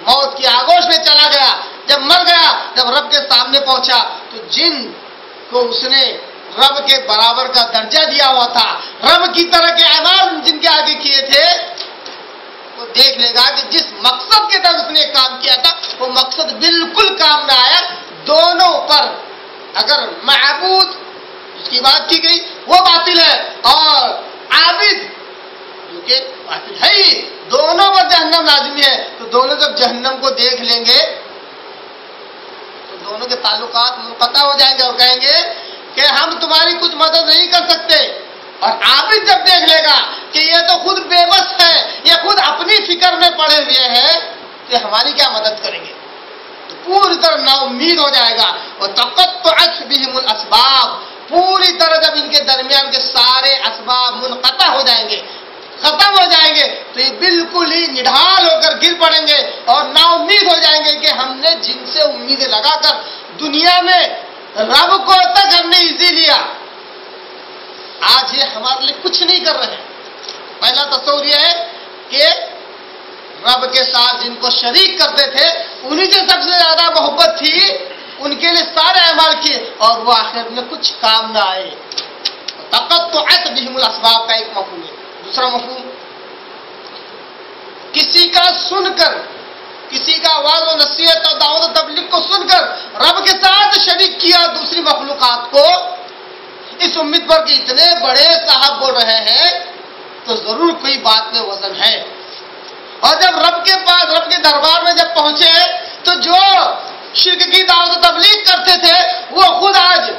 موت کی آغوش میں چلا گیا۔ جب مر گیا، جب رب کے سامنے پہنچا تو جن کو اس نے رب کے برابر کا درجہ دیا ہوا تھا، رب کی طرح کے اعمال جن کے آگے کیے تھے، وہ دیکھ لے گا کہ جس مقصد کے تحت اس نے کام کیا تھا وہ مقصد بالکل کام نہ آیا۔ دونوں پر اگر معبود اس کی بات کی گئی وہ باطل ہے، اور عابد جو کہ باطل ہے ہی، دونوں پر جہنم لازمی ہے، تو دونوں جب جہنم کو دیکھ لیں گے تو دونوں کے تعلقات منقطع ہو جائیں گے اور کہیں گے کہ ہم تمہاری کچھ مدد نہیں کر سکتے، اور عابد جب دیکھ لے گا کہ یہ تو خود بے بس ہے، یہ خود اپنی فکر میں پڑے ہوئے ہیں، تو ہماری کیا مدد کریں گے، تو پوری طرح نا امید ہو جائے گا۔ وَتَقَطَّعَتْ بِهِمُ الْأَسْبَابُ، پوری طرح جب ان کے درمیان کے سارے اسباب منقطع ہو جائیں گے، ختم ہو جائیں گے، تو یہ بالکل ہی نڈھال ہو کر گر پڑیں گے اور نا امید ہو جائیں گے کہ ہم نے جن سے امیدیں لگا کر دنیا میں رب کو تک ہم نے ایزی لیا، آج یہ ہمارے لیے کچھ نہیں کر رہے ہیں۔ پہلا تصور یہ ہے کہ رب کے ساتھ جن کو شریک کرتے تھے انہی سے سب سے زیادہ محبت تھی، ان کے لیے سارے اعمال کیے اور وہ آخرت میں کچھ کام نہ آئے۔ تقطعت بہم الاسباب کا ایک مفہوم ہے۔ دوسرا مفہوم کسی کا سن کر، کسی کا آواز و نصیحت اور دعوت و تبلیغ کو سن کر رب کے ساتھ شریک کیا دوسری مخلوقات کو، اس امید پر کہ اتنے بڑے صاحب بول رہے ہیں تو ضرور کوئی بات میں وزن ہے۔ اور جب رب کے پاس، رب کے دربار میں جب پہنچے تو جو شرک کی دعوت و تبلیغ کرتے تھے وہ خود آج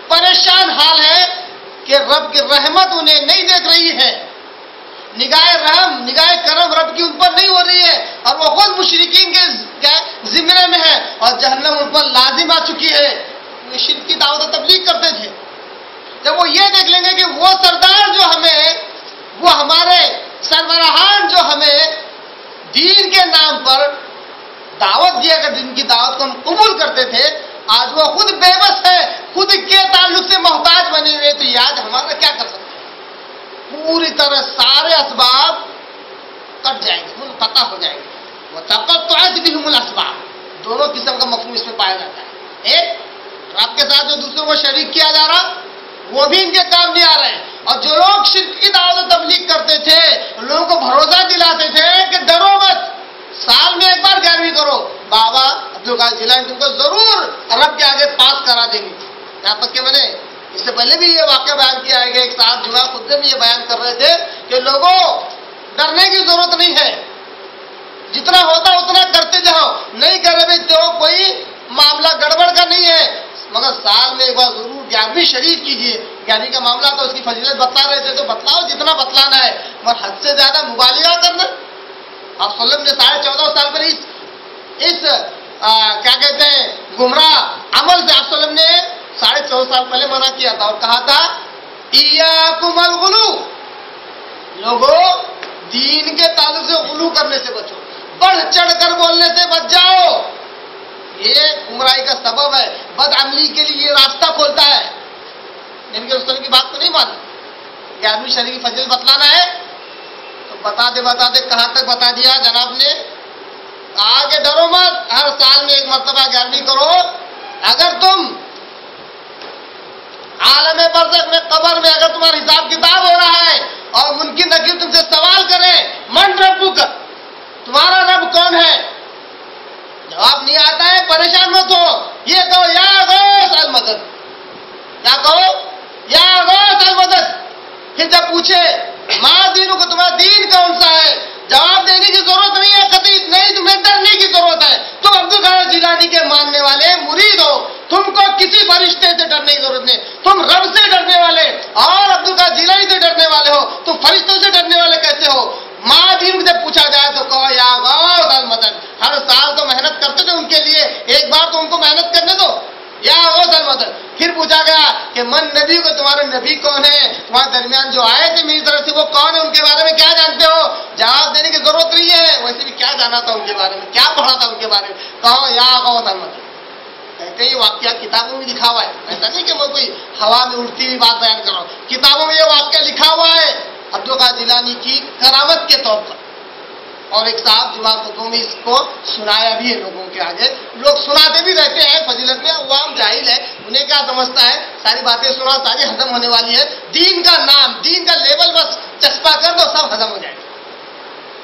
پریشان حال ہے کہ رب کی رحمت انہیں نہیں دیکھ رہی ہے، نگاہ رحم، نگاہ کرم رب کی ان پر نہیں ہو رہی ہے، اور وہ خود مشرکین کے زمرے میں ہے اور جہنم ان پر لازم آ چکی ہے۔ وہ شرک کی دعوت و تبلیغ کرتے تھے، جب وہ یہ دیکھ لیں گے کہ وہ سردار جو ہمیں، وہ ہمارے سربراہان جو ہمیں دین کے نام پر دعوت دیا کر، جن کی دعوت کو ہم قبول کرتے تھے، آج وہ خود بے بس ہے، خود کے تعلق سے محتاج بنے ہوئے، تو یہ آج ہمارا کیا کر سکتے ہیں؟ پوری طرح سارے اسباب کٹ جائیں گے، منقطع ہو جائیں گے۔ وَتَقَطَّعَتْ بِهُمُ الْأَسْبَابُ، دونوں قسم کا مفہوم اس میں پایا جاتا ہے۔ ایک، رب کے ساتھ جو دوسروں کو شریک کیا جا رہا وہ بھی ان کے کام نہیں آ رہے ہیں، اور جو لوگ شرک کی دعوت و تبلیغ کرتے تھے، لوگوں کو بھروسہ دلاتے تھے کہ ڈرو مت، سال میں ایک بار 11ویں کرو، بابا عبدالقادر جیلانی تم کو ضرور رب کے آگے پاس کرا دیں گے۔ یہاں تک کہ میں نے اس سے پہلے بھی یہ واقعہ بیان کیا ہے کہ ایک صاحب جمعہ خطبے میں یہ بیان کر رہے تھے کہ لوگوں ڈرنے کی ضرورت نہیں ہے، جتنا ہوتا اتنا کرتے جاؤ، نہیں کر رہے تو کوئی معاملہ گڑبڑ کا نہیں ہے، مگر سال میں ایک بار ضرور 11ویں شریف کیجیے۔ 11ویں کا معاملہ تو اس کی فضیلت بتلا رہے تھے تو بتلاؤ جتنا بتلانا ہے، مگر حد سے زیادہ مبالغہ کرنا۔ آپ صلی اللہ علیہ وسلم نے 14.5 سال پر اس کیا کہتے ہیں گمراہ عمل سے آپ صلی اللہ علیہ وسلم نے 14.5 سال پہلے منع کیا تھا اور کہا تھا ایاکم الغلو، لوگوں دین کے تعلق سے غلو کرنے سے بچو، بڑھ چڑھ کر بولنے سے بچ جاؤ، یہ گمراہی کا سبب ہے، بد عملی کے لیے یہ راستہ کھولتا ہے۔ ان کے رسول کی بات کو نہیں مانا، 11ویں شریف کی فضیلت بتلانا ہے تو بتاتے کہاں تک بتا دیا جناب نے، آگے ڈرو مت، ہر سال میں ایک مرتبہ 11ویں کرو۔ اگر تم عالم برزخ میں، قبر میں اگر تمہارا حساب کتاب ہو رہا ہے اور منکر نکیر تم سے سوال کریں من ربک، تمہارا رب کون ہے، جواب نہیں آتا ہے پریشان مت ہو، یہ کہو یا غوث المدد، کیا کہو یا غوث المدد۔ پھر جب پوچھے ماں دینوں کو، تمہارا دین کون سا ہے، جواب دینے کی ضرورت نہیں ہے، قطعی نہیں، تمہیں ڈرنے کی ضرورت ہے، تم عبدالقادر جیلانی کے ماننے والے مرید ہو، تم کو کسی فرشتے سے ڈرنے کی ضرورت نہیں، تم رب سے ڈرنے والے اور عبدالقادر جیلانی سے ڈرنے والے ہو، تم فرشتوں سے ڈرنے والے کیسے ہو؟ ماں دین سے پوچھا جائے تو کہو یا غوث المدد، ہر سال تو محنت کرتے تھے ان کے لیے، ایک بار تو ان کو محنت کرنے دو، یا غوث المدد۔ پھر پوچھا گیا کہ من نبی کو، تمہارے نبی کون ہے، تمہارے درمیان جو آئے تھے میری طرف سے وہ کون ہے، ان کے بارے میں کیا جانتے ہو؟ جواب دینے کی ضرورت نہیں ہے، ویسے بھی کیا جانا تھا ان کے بارے میں، کیا پڑھا تھا ان کے بارے میں، کہو یا غوث المدد۔ کہتے ہیں یہ واقعہ کتابوں میں لکھا ہوا ہے، ایسا نہیں کہ میں کوئی ہوا میں اڑتی ہوئی بات بیان کر رہا ہوں، کتابوں میں یہ واقعہ لکھا ہوا ہے عبدالقادر جیلانی کی کرامت کے طور پر۔ اور ایک صاحب جمعہ خطبوں میں اس کو سنایا بھی ہے لوگوں کے آگے، لوگ سناتے بھی رہتے ہیں فضیلت میں، عوام جاہل ہے، انہیں کیا سمجھتا ہے، ساری باتیں سنا ساری ہضم ہونے والی ہے، دین کا نام، دین کا لیبل بس چسپا کر دو سب ہضم ہو جائے گا۔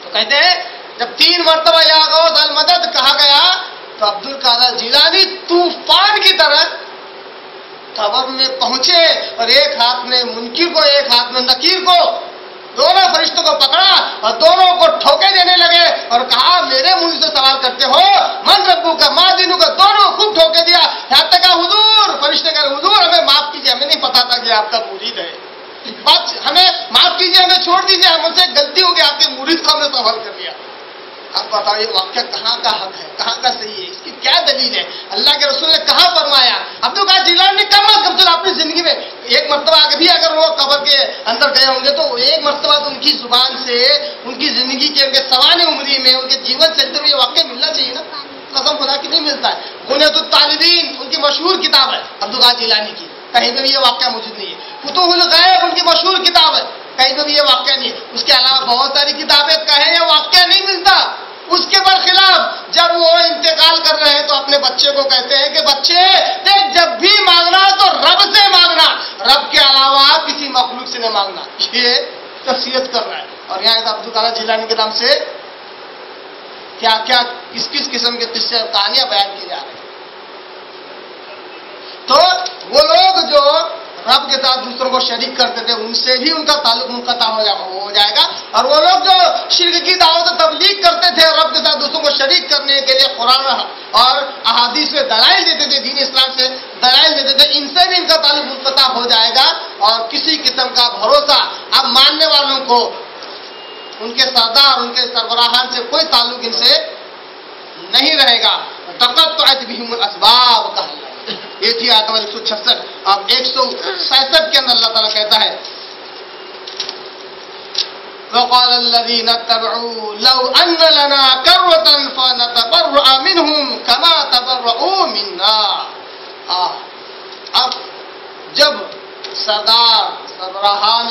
تو کہتے ہیں جب 3 مرتبہ یا غوث المدد کہا گیا تو عبدالقادر جیلانی طوفان کی طرح قبر میں پہنچے اور ایک ہاتھ میں منکر کو ایک ہاتھ میں نکیر کو، دونوں فرشتوں کو پکڑا اور دونوں کو ٹھوکے دینے لگے اور کہا میرے منہ سے سوال کرتے ہو من ربو کا ماں دینوں کا، دونوں خوب ٹھوکے دیا، یہاں تک کہا حضور، فرشتے کہا حضور ہمیں معاف کیجیے، ہمیں نہیں پتا تھا کہ آپ کا مرید ہے، بات ہمیں معاف کیجیے، ہمیں چھوڑ دیجیے، ہم سے غلطی ہو گئی، آپ کے مرید کو ہم نے سوال کر لیا۔ اب بتاؤ یہ واقعہ کہاں کا حق ہے، کہاں کا صحیح ہے، اس کی کیا دلیل ہے؟ اللہ کے رسول نے کہاں فرمایا؟ عبدالقادر جیلانی نے کم از کم چلو اپنی زندگی میں ایک مرتبہ آگے بھی اگر وہ قبر کے اندر گئے ہوں گے تو ایک مرتبہ تو ان کی زبان سے، ان کی زندگی کے، ان کے سوانح عمری میں، ان کے جیون چلتے میں یہ واقعہ ملنا چاہیے نا، قسم خدا کی نہیں ملتا ہے۔ بنیاد الطالبین ان کی مشہور کتاب ہے عبدالقادر جیلانی کی، کہیں پہ بھی یہ واقعہ موجود نہیں ہے۔ فتوح الغیب ان کی مشہور کتاب ہے، کہیں پہ بھی یہ واقعہ نہیں ہے۔ اس کے علاوہ بہت ساری کتابیں کہیں یہ واقعہ نہیں ملتا۔ اس کے برخلاف جب وہ انتقال کر رہے ہیں تو اپنے بچے کو کہتے ہیں کہ بچے دیکھ جب بھی مانگنا تو رب سے مانگنا، رب کے علاوہ کسی مخلوق سے نہیں مانگنا، یہ نصیحت کر رہا ہے۔ اور یہاں عبدالقادر جیلانی کے نام سے کیا کیا کس کس قسم کے قصے اور کہانیاں بیان کی جا رہی ہیں۔ تو وہ لوگ جو رب کے ساتھ دوسروں کو شریک کرتے تھے ان سے بھی ان کا تعلق منقطع ہو جائے گا، اور وہ لوگ جو شرک کی دعوت و تبلیغ کرتے تھے رب کے ساتھ دوسروں کو شریک کرنے کے لیے قرآن اور احادیث میں دلائل دیتے تھے، دین اسلام سے دلائل دیتے تھے، ان سے بھی ان کا تعلق منقطع ہو جائے گا، اور کسی قسم کا بھروسہ اب ماننے والوں کو ان کے سردار ان کے سربراہان سے کوئی تعلق ان سے نہیں رہے گا۔ تقطعت بہم الاسباب کہا اللہ، یہ تھی آیت نمبر 166۔ اب 167 کے اندر اللہ تعالیٰ کہتا ہے وقال الذين اتبعوا لو ان لنا كرة فنتبرأ منهم كما تبرؤوا منا۔ اب جب سربراہان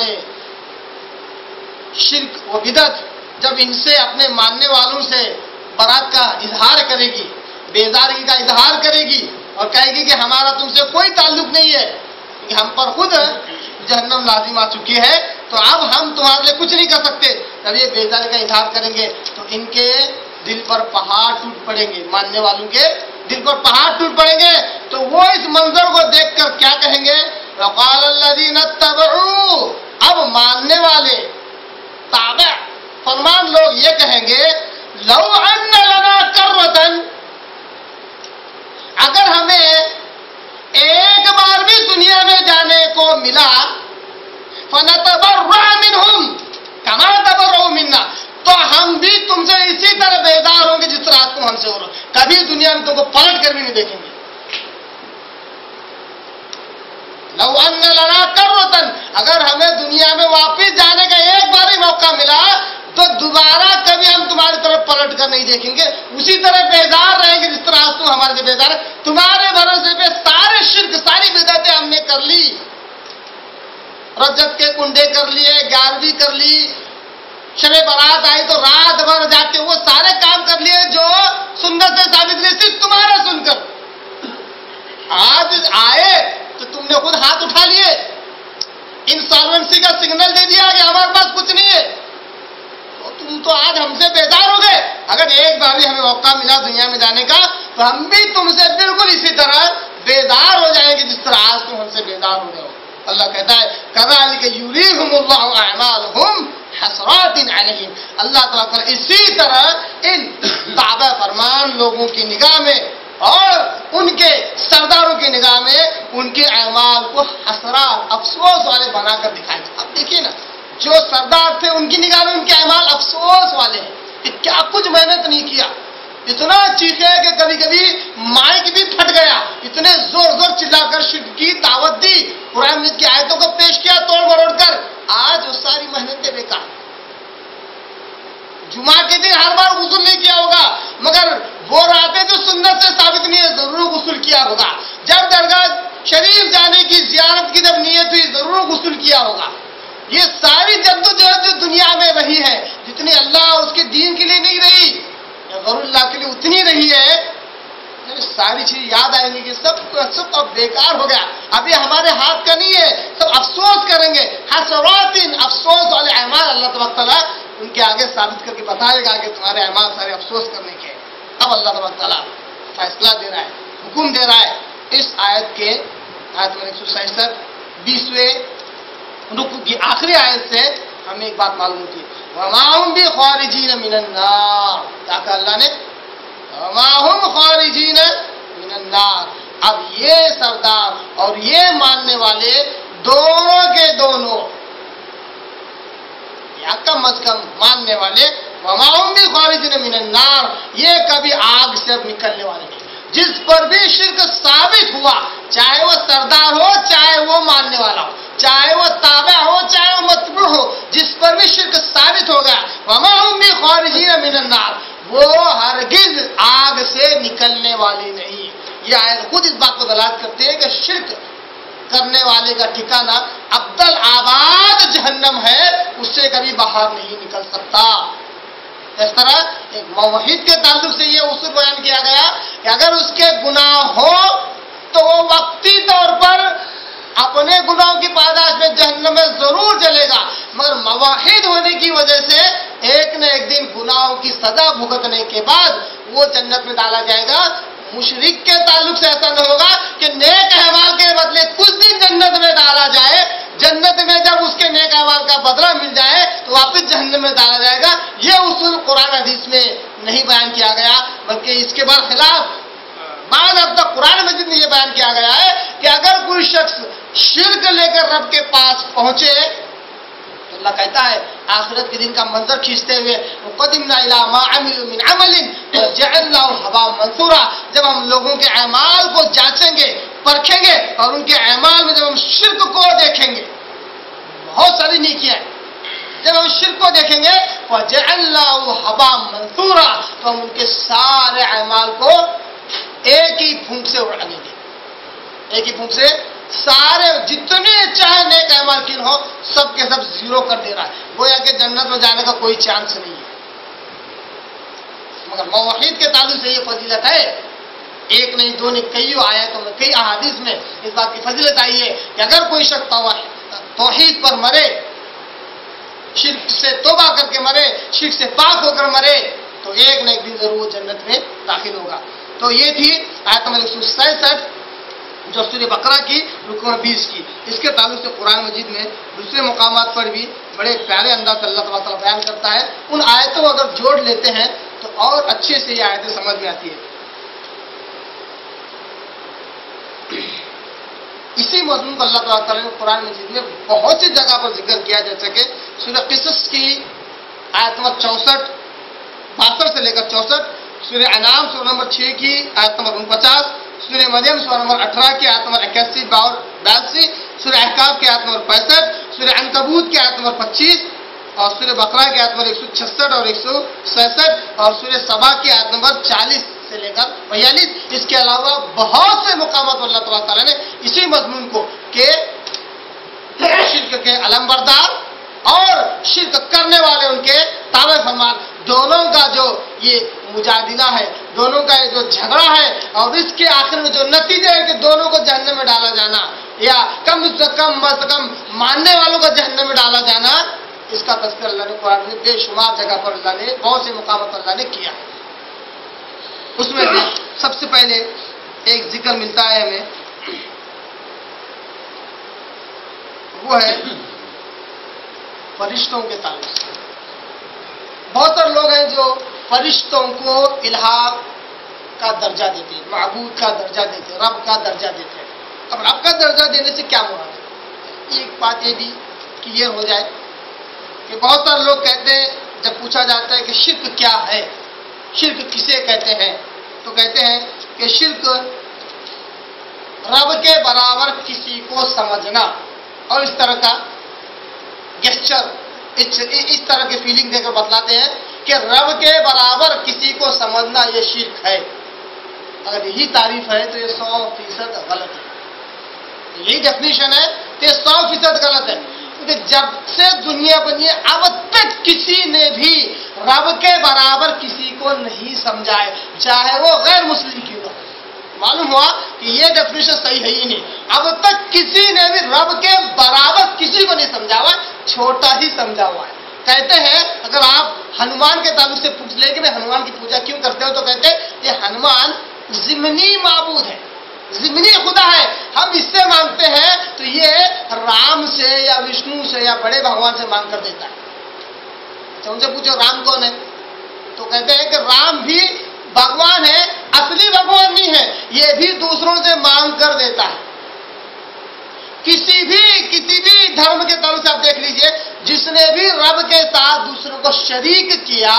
شرک و بدعت جب ان سے اپنے ماننے والوں سے برات کا اظہار کرے گی، بیزاری کا اظہار کرے گی اور کہے گی کہ ہمارا تم سے کوئی تعلق نہیں ہے، کہ ہم پر خود جہنم لازم آ چکی ہے، تو اب ہم تمہارے لیے کچھ نہیں کر سکتے، جب یہ بیزاری کا اظہار کریں گے تو ان کے دل پر پہاڑ ٹوٹ پڑیں گے، ماننے والوں کے دل پر پہاڑ ٹوٹ پڑیں گے، تو وہ اس منظر کو دیکھ کر کیا کہیں گے؟ وقال الذين اتبعوا، اب ماننے والے تابع فرمان لوگ یہ کہیں گے لو ان لنا کرۃ، اگر ہمیں ایک بار بھی دنیا میں جانے کو ملا، فنتبرأ منهم كما تبرؤوا منا، تو ہم بھی تم سے اسی طرح بیزار ہوں گے جس طرح تم ہم سے ہو رہے، کبھی دنیا میں تم کو پلٹ کر بھی نہیں دیکھیں گے۔ لو ان لنا کرۃ، اگر ہمیں دنیا میں واپس جانے کا ایک بار ہی موقع ملا تو دوبارہ کبھی ہم تمہاری طرف پلٹ کر نہیں دیکھیں گے، اسی طرح بیزار رہیں گے جس طرح آج تم ہمارے سے بیزار ہے، تمہارے بھروسے پہ سارے شرک ساری بدعتیں ہم نے کر لی، رجب کے کنڈے کر لیے، 11ویں کر لی، شب برات آئی تو رات بھر جاتے، وہ سارے کام کر لیے جو سنت سے ثابت نہیں، صرف تمہارا سن کر آج آئے تو تم نے خود ہاتھ اٹھا لیے، انسالوینسی کا سگنل دے دیا کہ ہمارے پاس کچھ نہیں ہے، تم تو آج ہم سے بیزار ہو گئے، اگر ایک بار بھی ہمیں موقع ملا دنیا میں جانے کا تو ہم بھی تم سے بالکل اسی طرح بیزار ہو جائیں گے جس طرح آج تم ہم سے بیزار ہو گئے ہو۔ اللہ کہتا ہے کذالک یریہم اللہ اعمالہم حسرات علیہم، اللہ تعالیٰ اسی طرح ان تابع فرمان لوگوں کی نگاہ میں اور ان کے سرداروں کی نگاہ میں ان کے اعمال کو حسرات افسوس والے بنا کر دکھائیں گے۔ اب دیکھیے نا، جو سردار تھے ان کی نگاہ میں ان کے اعمال افسوس والے ہیں کہ کیا کچھ محنت نہیں کیا، اتنا چیخے کہ کبھی کبھی مائک بھی پھٹ گیا، اتنے زور زور چلا کر شرک کی دعوت دی، قرآن مجید کی آیتوں کو پیش کیا توڑ مروڑ کر، آج وہ ساری محنتیں بیکار۔ جمعہ کے دن ہر بار غسل نہیں کیا ہوگا، مگر وہ راتیں جو سنت سے ثابت نہیں ہے ضرور غسل کیا ہوگا، جب درگاہ شریف جانے کی زیارت کی جب نیت ہوئی ضرور غسل کیا ہوگا۔ یہ ساری جدوجہد جو دنیا میں رہی ہے، جتنی اللہ اور اس کے دین کے لیے نہیں رہی، غیر اللہ کے لیے اتنی رہی ہے، ساری چیز یاد آئیں گی کہ سب اب بیکار ہو گیا، اب یہ ہمارے ہاتھ کا نہیں ہے، سب افسوس کریں گے، حسرات افسوس والے اعمال اللہ تبارک تعالیٰ ان کے آگے ثابت کر کے بتائے گا کہ تمہارے اعمال سارے افسوس کرنے کے۔ اب اللہ تبارک تعالیٰ فیصلہ دے رہا ہے، حکم دے رہا ہے، اس آیت کے آیت 167 20ویں رکو کی آخری آیت سے ہمیں ایک بات معلوم ہوتی ہے، وَمَا هُمْ بِخَارِجِينَ مِنَ النَّارِ، کیا کہا اللہ نے؟ وَمَا هُمْ خَارِجِينَ مِنَ النَّارِ۔ اب یہ سردار اور یہ ماننے والے دونوں کے دونوں، یا کم از کم ماننے والے وَمَا هُمْ بِخَارِجِينَ مِنَ النَّارِ، یہ کبھی آگ سے اب نکلنے والے نہیں۔ جس پر بھی شرک ثابت ہوا، چاہے وہ سردار ہو چاہے وہ ماننے والا ہو، چاہے وہ تابع ہو چاہے وہ متبوع ہو، جس پر بھی شرک ثابت ہو گیا، وَمَا هُمْ بِخَارِجِينَ مِنَ النَّارِ، وہ ہرگز آگ سے نکلنے والی نہیں۔ یہ آیت خود اس بات کو دلالت کرتی ہے کہ شرک کرنے والے کا ٹھکانہ ابدل آباد جہنم ہے، اس سے کبھی باہر نہیں نکل سکتا۔ اس طرح ایک موحد کے تعلق سے یہ اصول بیان کیا گیا کہ اگر اس کے گناہ ہو تو وہ وقتی طور پر اپنے گناہوں کی پاداش میں جہنم میں ضرور جلے گا، مگر موحد ہونے کی وجہ سے ایک نہ ایک دن گناہوں کی سزا بھگتنے کے بعد وہ جنت میں ڈالا جائے گا۔ مشرک کے تعلق سے ایسا نہ ہوگا کہ نیک اعمال کے بدلے کچھ دن جنت میں ڈالا جائے، جنت میں جب اس کے نیک اعمال کا بدلہ مل جائے تو واپس جہنم میں ڈالا جائے گا۔ یہ اصول قرآن حدیث میں نہیں بیان کیا گیا، بلکہ اس کے برخلاف بعد اب تک قرآن مجید میں یہ بیان کیا گیا ہے کہ اگر کوئی شخص شرک لے کر رب کے پاس پہنچے تو اللہ کہتا ہے آخرت کے دن کا منظر کھینچتے ہوئے وَقَدِمْنَا إِلَىٰ مَا عَمِلُوا مِنْ عَمَلٍ وَجَعَلْنَاهُ هَبَاءً مَنثُورًا۔ جب ہم لوگوں کے اعمال کو جانچیں گے، پرکھیں گے، اور ان کے اعمال میں جب ہم شرک کو دیکھیں گے، بہت ساری نیکیاں ہیں، جب ہم شرک کو دیکھیں گے وَجَعَلْنَاهُ هَبَاءً مَنثُورًا تو ہم ان کے سارے اعمال کو ایک ہی پھونک سے اڑا دیں گے، ایک ہی پھونک سے سارے جتنے چاہے نیک اعمال کن ہو سب کے سب زیرو کر دے رہا ہے، گویا کہ جنت میں جانے کا کوئی چانس نہیں ہے۔ مگر موحد کے تعلق سے یہ فضیلت ہے، ایک نہیں دو نہیں کئی آیتوں میں کئی احادیث میں اس بات کی فضیلت آئی ہے کہ اگر کوئی شخص توحید پر مرے، شرک سے توبہ کر کے مرے، شرک سے پاک ہو کر مرے تو ایک نہ ایک دن ضرور وہ جنت میں داخل ہوگا۔ تو یہ تھی آیت نمبر 167 جو سورہ بقرہ کی رکو 20 کی۔ اس کے تعلق سے قرآن مجید میں دوسرے مقامات پر بھی بڑے پیارے انداز سے اللہ تعالیٰ بیان کرتا ہے، ان آیتوں کو اگر جوڑ لیتے ہیں تو اور اچھے سے یہ آیتیں سمجھ میں آتی ہے۔ اسی موضوع کو اللہ تعالیٰ نے قرآن مجید میں بہت سی جگہ پر ذکر کیا، جیسے کہ سورہ قصص کی آیت نمبر 64 62 سے لے کر 64، سورہ انعام سورہ نمبر 6 کی آیت نمبر 49، سورہ مریم سورہ نمبر 18 کی آیت نمبر 81 82، سورہ احقاف کی آیت نمبر 65، سورہ عنکبوت کی آیت نمبر 25 اور سورہ بقرہ کی آیت نمبر 166 اور 167 اور سورہ سبا کی آیت نمبر 40 سے لے کر 42۔ اس کے علاوہ بہت سے مقامات پر اللہ تعالیٰ نے اسی مضمون کو کہ شرک کے علمبردار اور شرک کرنے والے ان کے تابع فرمان، دونوں کا جو یہ مجادلہ ہے، دونوں کا یہ جو جھگڑا ہے اور اس کے آخر میں جو نتیجہ ہے کہ دونوں کو جہنم میں ڈالا جانا یا کم سے کم ماننے والوں کو جہنم میں ڈالا جانا، اس کا تذکرہ اللہ نے قرآن میں بے شمار جگہ پر اللہ نے بہت سے مقامات پر اللہ نے کیا ہے۔ اس میں سے سب سے پہلے ایک ذکر ملتا ہے ہمیں، وہ ہے فرشتوں کے تعلق سے۔ بہت سارے لوگ ہیں جو فرشتوں کو الہ کا درجہ دیتے ہیں، معبود کا درجہ دیتے ہیں، رب کا درجہ دیتے ہیں۔ اب رب کا درجہ دینے سے کیا مراد ہے؟ ایک بات یہ بھی کلیئر ہو جائے کہ بہت سارے لوگ کہتے ہیں، جب پوچھا جاتا ہے کہ شرک کیا ہے، شرک کسے کہتے ہیں، تو کہتے ہیں کہ شرک رب کے برابر کسی کو سمجھنا اور اس طرح کا گیسچر، اس طرح کے فیلنگ دے کر بتلاتے ہیں کہ رب کے برابر کسی کو سمجھنا یہ شرک ہے۔ اگر یہی تعریف ہے تو یہ 100% غلط ہے، یہی ڈیفینیشن ہے تو یہ 100% غلط ہے، کیونکہ جب سے دنیا بنی ہے اب تک کسی نے بھی رب کے برابر کسی کو نہیں سمجھا ہے، چاہے وہ غیر مسلم کیوں نہ ہو۔ معلوم ہوا کہ یہ ڈیفینیشن صحیح ہے ہی نہیں، اب تک کسی نے بھی رب کے برابر کسی کو نہیں سمجھا ہوا، چھوٹا ہی سمجھا ہوا ہے۔ کہتے ہیں اگر آپ ہنومان کے تعلق سے پوچھ لیں کہ میں ہنومان کی پوجا کیوں کرتے ہو، تو کہتے ہیں یہ ہنومان ضمنی معبود ہے، ضمنی خدا ہے، ہم اس سے مانگتے ہیں تو یہ رام سے یا وشنو سے یا بڑے بھگوان سے مانگ کر دیتا ہے۔ اچھا ان سے پوچھو رام کون ہے، تو کہتے ہیں کہ رام بھی بھگوان ہے، اصلی بھگوان نہیں ہے، یہ بھی دوسروں سے مانگ کر دیتا ہے۔ کسی بھی دھرم کے تعلق سے آپ دیکھ لیجئے، جس نے بھی رب کے ساتھ دوسروں کو شریک کیا،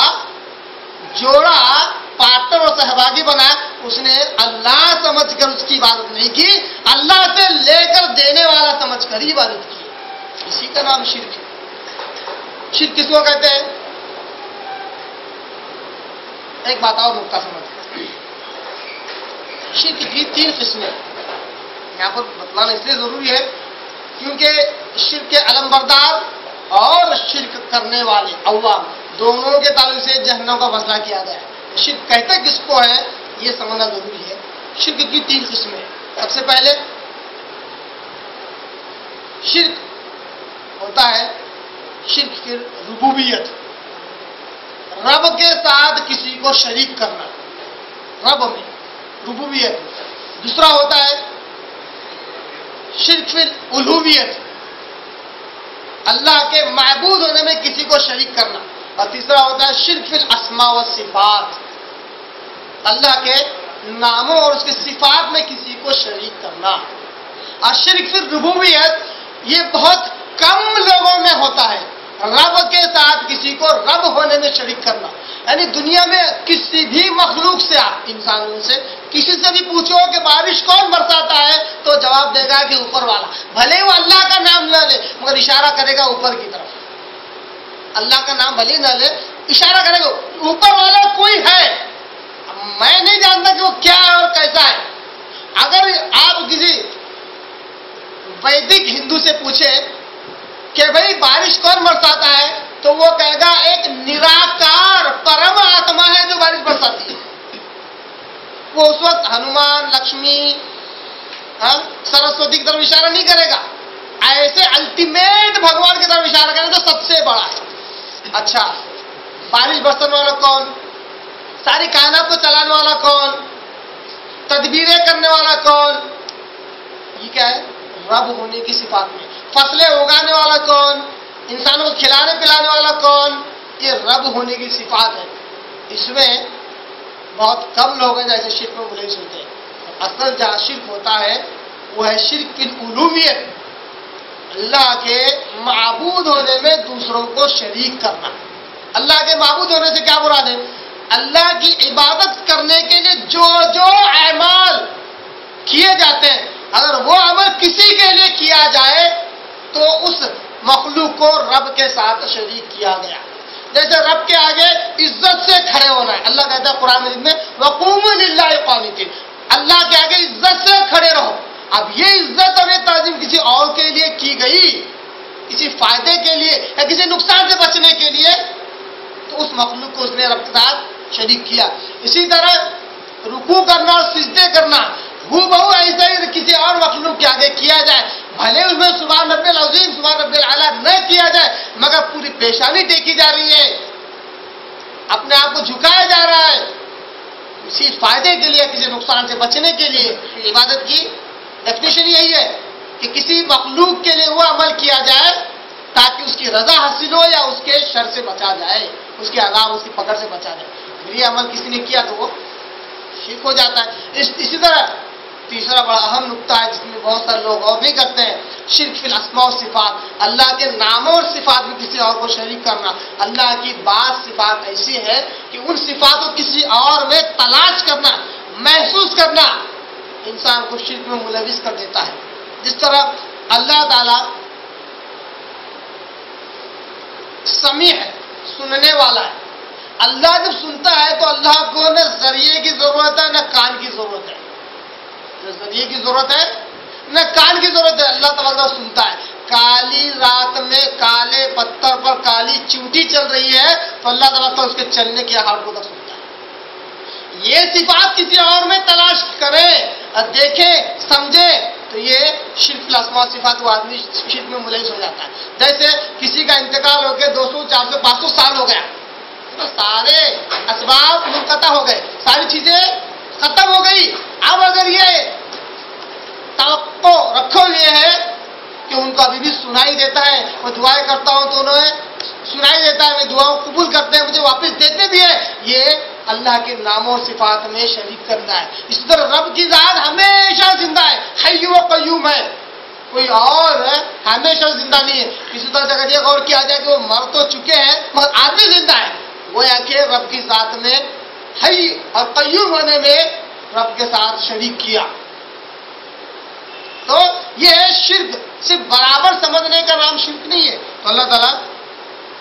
جوڑا، پارٹنر اور سہباگی بنا، اس نے اللہ سمجھ کر اس کی عبادت نہیں کی، اللہ سے لے کر دینے والا سمجھ کر ہی عبادت کی۔ اسی کا نام شرک ہے۔ شرک کس کو کہتے ہیں؟ ایک بات اور نقطہ سمجھ، شرک کی 3 قسمیں یہاں پر بتلانا اس لیے ضروری ہے کیونکہ شرک کے علمبردار اور شرک کرنے والے عوام دونوں کے تعلق سے جہنم کا فیصلہ کیا گیا ہے۔ شرک کہتے کس کو ہے یہ سمجھنا ضروری ہے۔ شرک کی 3 قسمیں، سب سے پہلے شرک ہوتا ہے شرک کی ربوبیت، رب کے ساتھ کسی کو شریک کرنا، رب میں ربوبیت۔ دوسرا ہوتا ہے شرک فی الالوہیت، اللہ کے معبود ہونے میں کسی کو شریک کرنا، اور تیسرا ہوتا ہے شرک فی الاسماء والصفات، اللہ کے ناموں اور اس کے صفات میں کسی کو شریک کرنا۔ اور شرک فی الربوبیت یہ بہت کم لوگوں میں ہوتا ہے، رب کے ساتھ کسی کو رب ہونے میں شریک کرنا۔ یعنی دنیا میں کسی بھی مخلوق سے، آپ انسانوں سے کسی سے بھی پوچھو کہ بارش کون برساتا ہے تو جواب دے گا کہ اوپر والا، بھلے وہ اللہ کا نام نہ لے مگر اشارہ کرے گا اوپر کی طرف، اللہ کا نام بھلے نہ لے اشارہ کرے گا اوپر والا کوئی ہے، میں نہیں جانتا کہ وہ کیا ہے اور کیسا ہے۔ اگر آپ کسی ویدک ہندو سے پوچھے کہ بھئی بارش کون برساتا ہے تو وہ کہے گا ایک نراکار پرم آتما ہے جو بارش برساتی ہے۔ وہ اس وقت ہنومان، لکشمی، سرسوتی کی طرف اشارہ نہیں کرے گا، ایسے الٹیمیٹ بھگوان کی طرف اشارہ کرے جو سب سے بڑا ہے۔ اچھا، بارش برسانے والا کون؟ ساری کائنات کو چلانے والا کون؟ تدبیریں کرنے والا کون؟ یہ کیا ہے؟ رب ہونے کی صفات میں۔ فصلیں اگانے والا کون؟ انسانوں کو کھلانے پلانے والا کون؟ یہ رب ہونے کی صفات ہے۔ اس میں بہت کم لوگ ہیں جیسے شرک میں بلے سنتے ہیں۔ اصل جہاں شرک ہوتا ہے وہ ہے شرک فی الالوہیت، اللہ کے معبود ہونے میں دوسروں کو شریک کرنا۔ اللہ کے معبود ہونے سے کیا مراد ہے؟ اللہ کی عبادت کرنے کے لیے جو جو اعمال کیے جاتے ہیں، اگر وہ عمل کسی کے لیے کیا جائے تو اس مخلوق کو رب کے ساتھ شریک کیا گیا۔ جیسے رب کے آگے عزت سے کھڑے ہونا ہے، اللہ کہتا ہے قرآن مجید میں وَقُومُوا لِلَّهِ قَانِتِينَ، اللہ کے آگے عزت سے کھڑے رہو۔ اب یہ عزت اور یہ تعظیم کسی اور کے لیے کی گئی، کسی فائدے کے لیے یا کسی نقصان سے بچنے کے لیے، تو اس مخلوق کو اس نے رب کے ساتھ شریک کیا۔ اسی طرح رکوع کرنا اور سجدے کرنا ہو بہو ایسا ہی کسی اور مخلوق کے آگے کیا جائے، بھلے اس میں سبحان رب العظیم سبحان رب الاعلیٰ نہ کیا جائے مگر پوری پیشانی ٹیکی جا رہی ہے، اپنے آپ کو جھکایا جا رہا ہے کسی فائدے کے لیے، کسی نقصان سے بچنے کے لیے۔ عبادت کی ڈیفینیشن یہی ہے کہ کسی مخلوق کے لیے وہ عمل کیا جائے تاکہ اس کی رضا حاصل ہو یا اس کے شر سے بچا جائے، اس کے عذاب، اس کی پکڑ سے بچا جائے۔ یہ عمل کسی نے کیا تو وہ شرک ہو جاتا ہے۔ اسی طرح تیسرا بڑا اہم نقطہ ہے جس میں بہت سارے لوگ اور نہیں کرتے ہیں، شرک فی الاسماء و صفات، اللہ کے ناموں اور صفات میں کسی اور کو شریک کرنا۔ اللہ کی بعض صفات ایسی ہے کہ ان صفات کو کسی اور میں تلاش کرنا، محسوس کرنا انسان کو شرک میں ملوث کر دیتا ہے۔ جس طرح اللہ تعالیٰ سمیع ہے، سننے والا ہے۔ اللہ جب سنتا ہے تو اللہ کو نہ ذریعے کی ضرورت ہے نہ کان کی ضرورت ہے، نہ ذریعے کی ضرورت ہے نہ کان کی ضرورت ہے۔ اللہ تعالیٰ سنتا ہے، کالی رات میں کالے پتھر پر کالی چیونٹی چل رہی ہے تو اللہ تعالیٰ اس کے چلنے کی آواز کو سنتا ہے۔ یہ صفات کسی اور میں تلاش کرے اور دیکھے سمجھے تو یہ شرک الاسماء صفات، وہ آدمی شرک میں ملوث ہو جاتا ہے۔ جیسے کسی کا انتقال ہو کے 200 400 500 سال ہو گیا، سارے اسباب منقطع ہو گئے، ساری چیزیں ختم ہو گئی، اب اگر یہ توقع رکھو یہ ہے کہ ان کو ابھی بھی سنائی دیتا ہے، میں دعائیں کرتا ہوں تو انہیں سنائی دیتا ہے، میں دعاؤں قبول کرتے ہیں، مجھے واپس دیتے بھی ہے، یہ اللہ کے ناموں و صفات میں شریک کرنا ہے۔ اس طرح رب کی ذات ہمیشہ زندہ ہے، حی و قیوم ہے، کوئی اور ہے ہمیشہ زندہ نہیں ہے۔ اسی طرح سے اگر یہ غور کیا جائے کہ وہ مر تو چکے ہیں مگر آدمی زندہ ہے، وہ ہے کہ رب کی ذات میں حی اور قیوم ہونے میں رب کے ساتھ شریک کیا۔ تو یہ ہے شرک، صرف برابر سمجھنے کا نام شرک نہیں ہے۔ تو اللہ تعالیٰ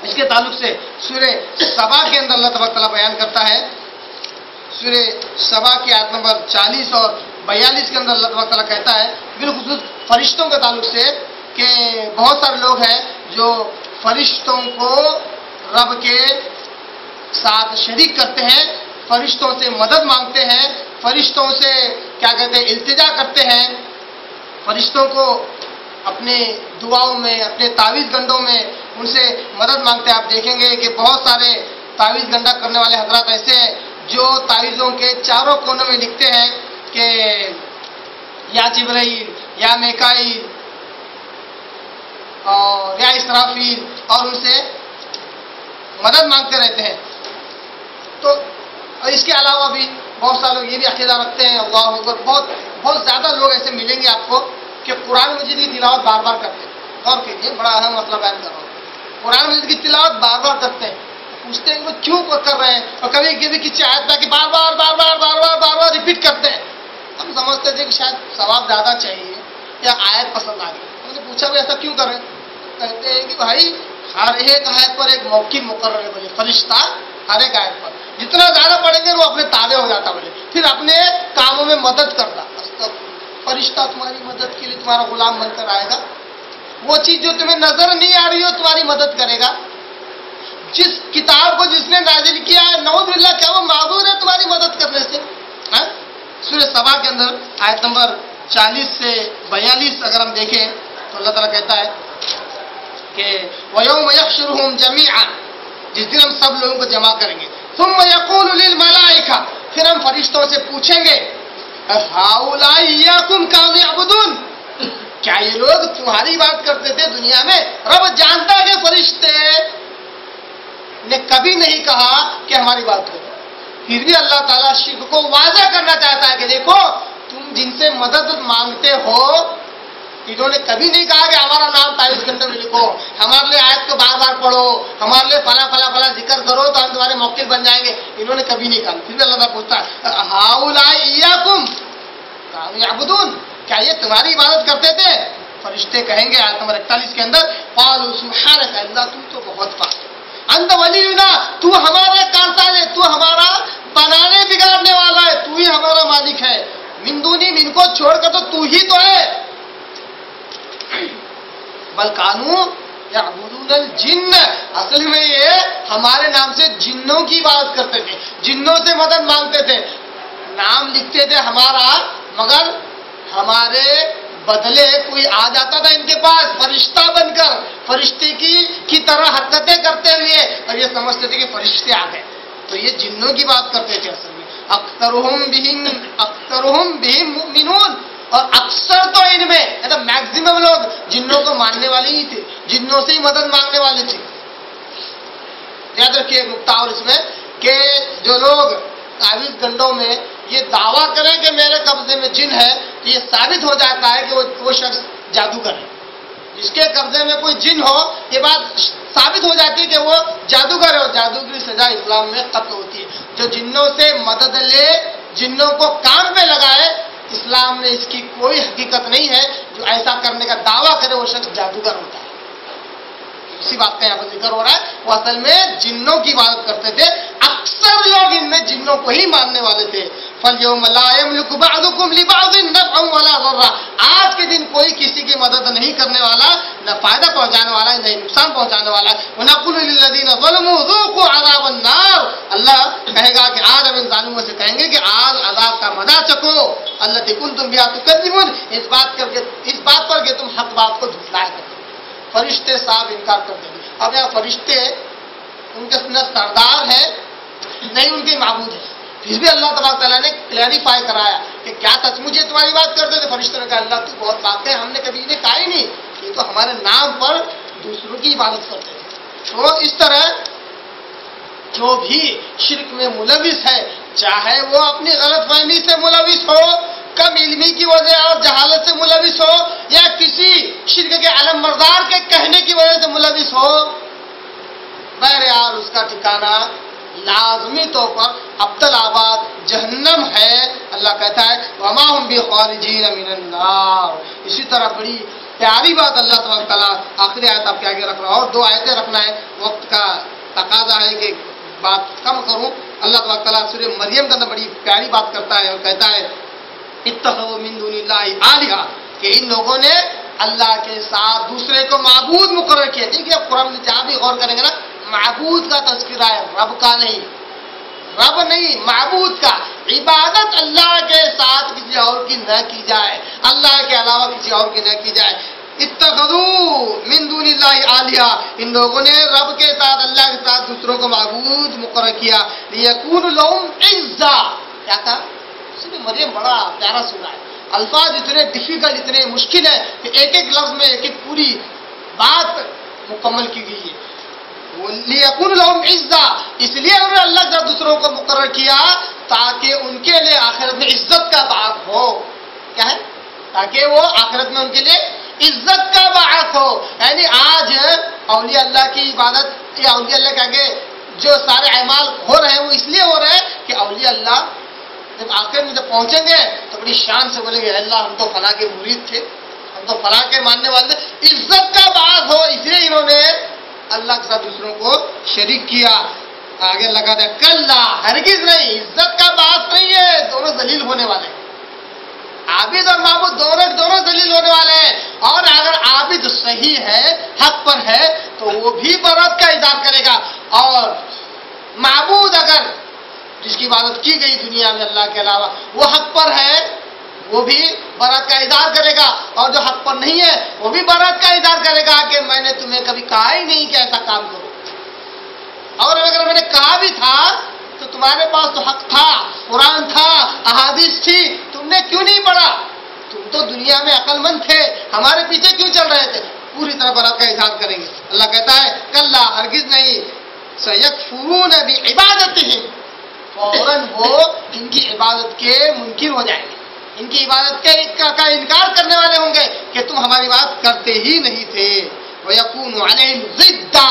اس کے تعلق سے سورہ سبا کے اندر اللہ تبارک تعالیٰ بیان کرتا ہے، سورہ سبا کی آیت نمبر 40 اور 42 کے اندر اللہ تبارک تعالیٰ کہتا ہے بالخصوص فرشتوں کے تعلق سے کہ بہت سارے لوگ ہیں جو فرشتوں کو رب کے ساتھ شریک کرتے ہیں، فرشتوں سے مدد مانگتے ہیں، فرشتوں سے کیا کہتے ہیں التجا کرتے ہیں، فرشتوں کو اپنے دعاؤں میں، اپنے تعویذ گنڈوں میں ان سے مدد مانگتے ہیں۔ آپ دیکھیں گے کہ بہت سارے تعویذ گنڈا کرنے والے حضرات ایسے ہیں جو تعویذوں کے چاروں کونوں میں لکھتے ہیں کہ یا جبرائیل یا میکائیل اور یا اسرافیل، اور ان سے مدد مانگتے رہتے ہیں. تو اس کے علاوہ بھی بہت سارے لوگ یہ بھی عقیدہ رکھتے ہیں. اللہ اکبر، بہت زیادہ لوگ ایسے ملیں گے آپ کو کہ قرآن مجید کی تلاوت بار بار کرتے ہیں. غور کیجیے، بڑا اہم مسئلہ بیان کر رہا ہوں. قرآن مجید کی تلاوت بار بار کرتے ہیں، پوچھتے ہیں کہ وہ کیوں کر رہے ہیں، اور کبھی کبھی کسی آیت میں کہ بار بار بار بار بار بار بار بار ریپیٹ کرتے ہیں. ہم سمجھتے تھے کہ شاید ثواب زیادہ چاہیے یا آیت پسند آ گئی. ہم نے پوچھا بھی ایسا کیوں کر رہے ہیں؟ کہتے ہیں کہ بھائی ہر ایک آیت پر ایک موقع مقرر ہے، بولے فرشتہ ہر ایک آیت پر جتنا زیادہ پڑھیں گے وہ اپنے تابع ہو جاتا، بولے پھر اپنے کاموں میں مدد کرتا. فرشتہ تمہاری مدد کے لیے تمہارا غلام بن کر آئے گا. وہ چیز جو تمہیں نظر نہیں آ رہی ہو تمہاری مدد کرے گا. جس کتاب کو جس نے نازل کیا ہے نعوذ باللہ کیا وہ معذور ہے تمہاری مدد کرنے سے؟ سورہ سبا کے اندر آیت نمبر 40 سے 42 اگر ہم دیکھیں تو اللہ تعالیٰ کہتا ہے کہ وَيَوْمَ يَحْشُرُهُمْ جَمِيعًا، جس دن ہم سب لوگوں کو جمع کریں گے. ثُمَّ يَقُولُ لِلْمَلَائِكَةِ، پھر ہم فرشتوں سے پوچھیں گے هَؤُلَاءِ إِيَّاكُمْ كَانُوا يَعْبُدُونَ، کیا یہ لوگ تمہاری بات کرتے تھے دنیا میں؟ رب جانتا ہے کہ فرشتے نے کبھی نہیں کہا کہ ہماری بات کرو. پھر بھی اللہ تعالیٰ شرک کو واضح کرنا چاہتا ہے کہ دیکھو تم جن سے مدد مانگتے ہو انہوں نے کبھی نہیں کہا کہ ہمارا نام تعویذ گنڈے میں لکھو، ہمارے لیے آیت کو بار بار پڑھو، ہمارے لیے فلاں فلاں فلاں ذکر کرو تو ہم تمہارے موکل بن جائیں گے. انہوں نے کبھی نہیں کہا. پھر بھی اللہ تعالیٰ پوچھتا ہے ہؤلاء ایاکم کانوا یعبدون، کیا یہ تمہاری عبادت کرتے تھے؟ فرشتے کہیں گے آیت نمبر 41 کے اندر قالوا سبحانک، اللہ تم تو بہت پاک ہے، انت ولینا، تو ہمارا کارساز ہے، تو ہمارا بنانے بگاڑنے والا ہے، تو ہی ہمارا مالک ہے. من دونی، من کو چھوڑ کر تو ہی تو ہے. بل کانوا یعبدون الجن، اصل میں یہ ہمارے نام سے جنوں کی عبادت کرتے تھے، جنوں سے مدد مانگتے تھے، نام لکھتے تھے ہمارا، مگر ہمارے بدلے کوئی آ جاتا تھا ان کے پاس فرشتہ بن کر، فرشتے کی طرح حرکتیں کرتے ہوئے، اور یہ سمجھتے تھے کہ فرشتے آ گئے. تو یہ جنوں کی بات کرتے تھے اصل میں. اکثرہم بہم مؤمنون، اور اکثر تو ان میں مطلب میکسیمم لوگ جنوں کو ماننے والے ہی تھے، جنوں سے ہی مدد مانگنے والے تھے. یاد رکھیے ایک نقطہ اور اس میں کہ جو لوگ تعویذ گنڈوں میں یہ دعویٰ کریں کہ میرے قبضے میں جن ہے تو یہ ثابت ہو جاتا ہے کہ وہ شخص جادوگر ہے. جس کے قبضے میں کوئی جن ہو یہ بات ثابت ہو جاتی ہے کہ وہ جادوگر ہے، اور جادو کی سزا اسلام میں قتل ہوتی ہے. جو جنوں سے مدد لے، جنوں کو کام پہ لگائے، اسلام میں اس کی کوئی حقیقت نہیں ہے. جو ایسا کرنے کا دعویٰ کرے وہ شخص جادوگر ہوتا ہے. اسی بات کا یہاں پر ذکر ہو رہا ہے. وہ اصل میں جنوں کی عبادت کرتے تھے، اکثر لوگ ان میں جنوں کو ہی ماننے والے تھے. فَالْيَوْمَ لَا يَمْلِكُ بَعْضُكُمْ لِبَعْضٍ نَفْعًا وَلَا ضَرًّا، آج کے دن کوئی کسی کی مدد نہیں کرنے والا، نہ فائدہ پہنچانے والا ہے، نہ نقصان پہنچانے والا ہے. وَنَقُولُ لِلَّذِينَ ظَلَمُوا ذُوقُوا عَذَابَ النَّارِ، اللہ کہے گا کہ آج ہم ان ظالموں سے کہیں گے کہ آج عذاب کا مزہ چکھو. الَّتِي كُنتُمْ بِهَا تُكَذِّبُونَ، اس بات پر کہ تم حق بات کو جھٹلایا کرتے. فرشتے صاحب انکار کرتے تھے. اب یہاں فرشتے ان کے نہ سردار ہے نہیں ان کے معبود ہے. پھر بھی اللہ تبارک تعالیٰ نے کلیریفائی کرایا کہ کیا سچ مجھے تمہاری بات کرتے تھے؟ فرشتوں نے کہا اللہ تو بہت پاک ہے، ہم نے کبھی انہیں کہا ہی نہیں، یہ تو ہمارے نام پر دوسروں کی عبادت کرتے تھے. تو اس طرح جو بھی شرک میں ملوث ہے، چاہے وہ اپنی غلط فہمی سے ملوث ہو، کم علمی کی وجہ اور جہالت سے ملوث ہو، یا کسی شرک کے علم بردار کے کہنے کی وجہ سے ملوث ہو، بہرحال اس کا ٹھکانہ لازمی طور پر ابدل آباد جہنم ہے. اللہ کہتا ہے وما هم بخارجین من النار. اسی طرح بڑی پیاری بات اللہ تبارک تعالیٰ آخری آیت آپ کے آگے رکھ رہا ہے، اور 2 آیتیں رکھنا ہے، وقت کا تقاضا ہے کہ بات کم کروں. اللہ تبارک تعالیٰ سورہ مریم کے اندر بڑی پیاری بات کرتا ہے اور کہتا ہے اتخذوا من دون اللہ آلہہ، کہ ان لوگوں نے اللہ کے ساتھ دوسرے کو معبود مقرر کیا. دیکھیے اب قرآن میں جہاں بھی غور کریں گے نا، معبود کا تذکرہ ہے، رب کا نہیں. رب نہیں، معبود کا. عبادت اللہ کے ساتھ کسی اور کی نہ کی جائے، اللہ کے علاوہ کسی اور کی نہ کی جائے. اتخذوا من دون اللہ آلیہ، ان لوگوں نے رب کے ساتھ، اللہ کے ساتھ دوسروں کو معبود مقرر کیا، لیکون لہم عزا، کیا کہا؟ سورہ مریم بڑا پیارا سورہ ہے، الفاظ اتنے ڈیفیکلٹ، اتنے مشکل ہے کہ ایک ایک لفظ میں ایک ایک پوری بات مکمل کی گئی ہے۔ لیکون لہم عزا، اس لیے انہوں نے اللہ کے ساتھ دوسروں کو مقرر کیا تاکہ ان کے لیے آخرت میں عزت کا باعث ہو۔ کیا ہے؟ تاکہ وہ آخرت میں ان کے لیے عزت کا باعث ہو۔ یعنی آج اولیاء اللہ کی عبادت یا اولیاء اللہ کے آگے جو سارے اعمال ہو رہے ہیں وہ اس لیے ہو رہے ہیں کہ اولیاء اللہ جب آخر میں جب پہنچیں گے تو بڑی شان سے بولیں گے اللہ ہم تو فلاں کے مرید تھے، ہم تو فلاں کے ماننے والے تھے۔ عزت کا باعث ہو، اس لیے انہوں نے اللہ کے ساتھ دوسروں کو شریک کیا۔ آگے لگا دیا کلا، ہرگز نہیں، عزت کا باعث نہیں ہے، دونوں ذلیل ہونے والے ہیں۔ عابد اور معبود دونوں ذلیل ہونے والے ہیں، اور اگر عابد صحیح ہے، حق پر ہے، تو وہ بھی برات کا اظہار کرے گا، اور معبود اگر جس کی عبادت کی گئی دنیا میں اللہ کے علاوہ وہ حق پر ہے، وہ بھی برات کا اظہار کرے گا، اور جو حق پر نہیں ہے وہ بھی برات کا اظہار کرے گا کہ میں نے تمہیں کبھی کہا ہی نہیں کہ ایسا کام کرو، اور اگر میں نے کہا بھی تھا تو تمہارے پاس تو حق تھا، قرآن تھا، احادیث تھی، تم نے کیوں نہیں پڑھا؟ تم تو دنیا میں عقل مند تھے، ہمارے پیچھے کیوں چل رہے تھے؟ پوری طرح برات کا اظہار کریں گے۔ اللہ کہتا ہے کلا، ہرگز نہیں، سیکفرون بعبادتہم، فوراً وہ ان کی عبادت کے منکر ہو جائیں گے، ان کی عبادت کا انکار کرنے والے ہوں گے کہ تم ہماری بات کرتے ہی نہیں تھے۔ وَيَكُونُ عَلَيْهِمْ ضِدًّا،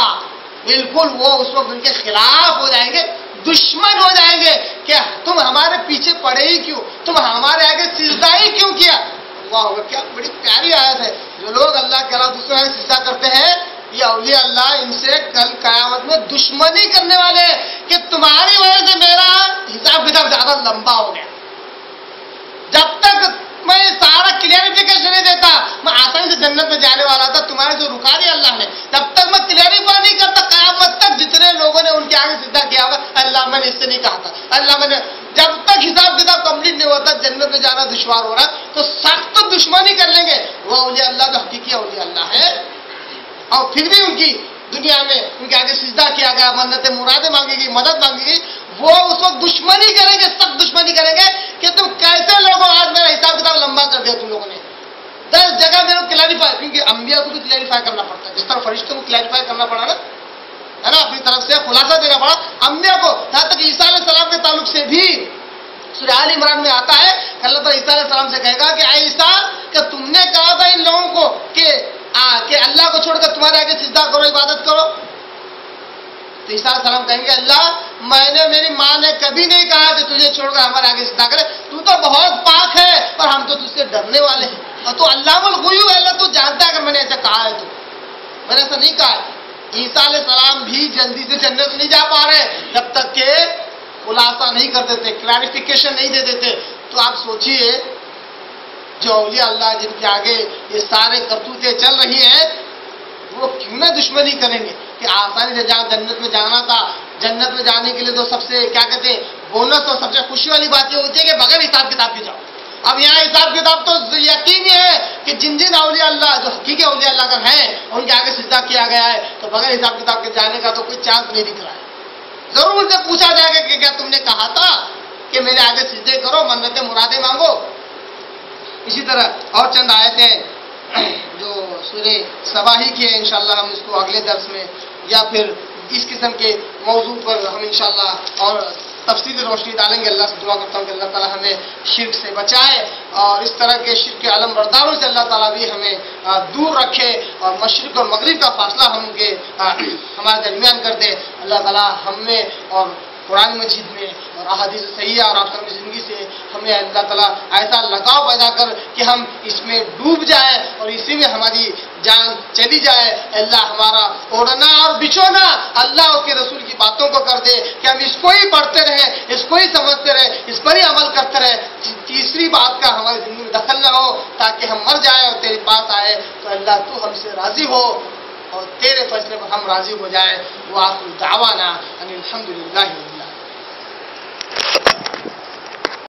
بالکل وہ اس وقت ان کے خلاف ہو جائیں گے، دشمن ہو جائیں گے کہ تم ہمارے پیچھے پڑے ہی کیوں، تم ہمارے آگے سجدہ ہی کیوں کیا۔ اللہ ہوگا، کیا بڑی پیاری آیت ہے۔ جو لوگ اللہ کے علاوہ دوسرے آگے سجدہ کرتے ہیں، یہ اولیاء اللہ ان سے کل قیامت میں دشمنی کرنے والے ہیں کہ تمہاری وجہ سے میرا حساب کتاب زیادہ لمبا ہو گیا۔ جب تک میں سارا کلیئرفیکیشن نہیں دیتا، میں آسانی سے جنت میں جانے والا تھا، تمہارے جو رکا دیا اللہ نے، جب تک میں کلیئرفائی نہیں کرتا قیامت تک جتنے لوگوں نے ان کے آگے سجدہ کیا ہوگا، اللہ میں نے اس سے نہیں کہا تھا، اللہ میں نے، جب تک حساب کتاب کمپلیٹ نہیں ہوتا، جنت میں جانا دشوار ہو رہا، تو سخت دشمنی کر لیں گے وہ اولیاء اللہ جو حقیقی اولیاء اللہ ہے۔ اور پھر بھی ان کی دنیا میں ان کے آگے سجدہ کیا گیا، منتیں مرادیں مانگی گئی، مدد مانگی گئی، وہ اس وقت دشمنی کریں گے، سخت دشمنی کریں گے کہ تم کیسے لوگوں، آج میرا حساب کتاب لمبا کر دیا تم لوگوں نے۔ 10 جگہ میرے کو کلیریفائی، کیونکہ انبیاء کو بھی کلیریفائی کرنا پڑتا ہے، جس طرح فرشتوں کو کلیریفائی کرنا پڑا نا، ہے نا، اپنی طرف سے خلاصہ دینا پڑا انبیاء کو، یہاں تک عیسیٰ علیہ السلام کے تعلق سے بھی سورہ آل عمران میں آتا ہے کہ اللہ تعالیٰ عیسیٰ علیہ السلام سے کہے گا کہ اے عیسیٰ، کہ تم نے کہا تھا ان لوگوں کو کہ اللہ کو چھوڑ کر تمہارے آگے سجدہ کرو، عبادت کرو، تو عیسیٰ علیہ السلام کہیں گے اللہ، میری ماں نے کبھی نہیں کہا کہ تجھے چھوڑ کر ہمارے آگے سجدہ کرے، تو بہت پاک ہے، پر ہم تو تجھ سے ڈرنے والے ہیں، اور تو علام الغیوب ہے، اللہ تو جانتا ہے اگر میں نے ایسا کہا ہے تو، میں نے ایسا نہیں کہا ہے۔ عیسیٰ علیہ السلام بھی جلدی سے جنت نہیں جا پا رہے جب تک کہ خلاصہ نہیں کر دیتے، کلیریفیکیشن نہیں دے دیتے۔ تو آپ سوچئے جو اولیاء اللہ جن کے آگے یہ سارے کرتوتیں چل رہی ہیں، وہ کیوں نہ دشمنی کریں گے کہ آسانی سے جہاں جنت میں جانا تھا، جنت میں جانے کے لیے تو سب سے کیا کہتے ہیں بونس اور سب سے خوشی والی بات یہ ہوتی ہے کہ بغیر حساب کتاب کے جاؤ۔ اب یہاں حساب کتاب تو یقینی ہے کہ جن اولیاء اللہ جو حقیقی اولیاء اللہ اگر ہیں ان کے آگے سجدہ کیا گیا ہے تو بغیر حساب کتاب کے جانے کا تو کوئی چانس نہیں دکھ رہا ہے۔ ضرور ان سے پوچھا جائے گا کہ کیا تم نے کہا تھا کہ میرے آگے سجدے کرو، منتیں مرادیں مانگو۔ اسی طرح اور چند آیتیں جو سورہ سبا ہی کی ہیں، انشاءاللہ ہم اس کو اگلے درس میں یا پھر اس قسم کے موضوع پر ہم انشاءاللہ اور تفصیلی روشنی ڈالیں گے۔ اللہ سے دعا کرتا ہوں کہ اللہ تعالیٰ ہمیں شرک سے بچائے اور اس طرح کے شرک کے علم برداروں سے اللہ تعالیٰ بھی ہمیں دور رکھے اور مشرق اور مغرب کا فاصلہ ہمارے درمیان کر دے۔ اللہ تعالیٰ ہم میں اور قرآن مجید میں اور احادیث صحیحہ اور آپ کی زندگی سے ہمیں اللہ تعالیٰ ایسا لگاؤ پیدا کر کہ ہم اس میں ڈوب جائیں اور اسی میں ہماری جان چلی جائے۔ اللہ ہمارا اوڑھنا اور بچھونا اللہ کے رسول کی باتوں کو کر دے کہ ہم اس کو ہی پڑھتے رہیں، اس کو ہی سمجھتے رہیں، اس پر ہی عمل کرتے رہیں، تیسری بات کا ہماری زندگی میں دخل نہ ہو تاکہ ہم مر جائیں اور تیرے پاس آئے تو اللہ تو ہم سے راضی ہو اور تیرے فیصلے پر ہم راضی ہو جائیں۔ وآخر دعوانا ان الحمدللہ رب العالمین۔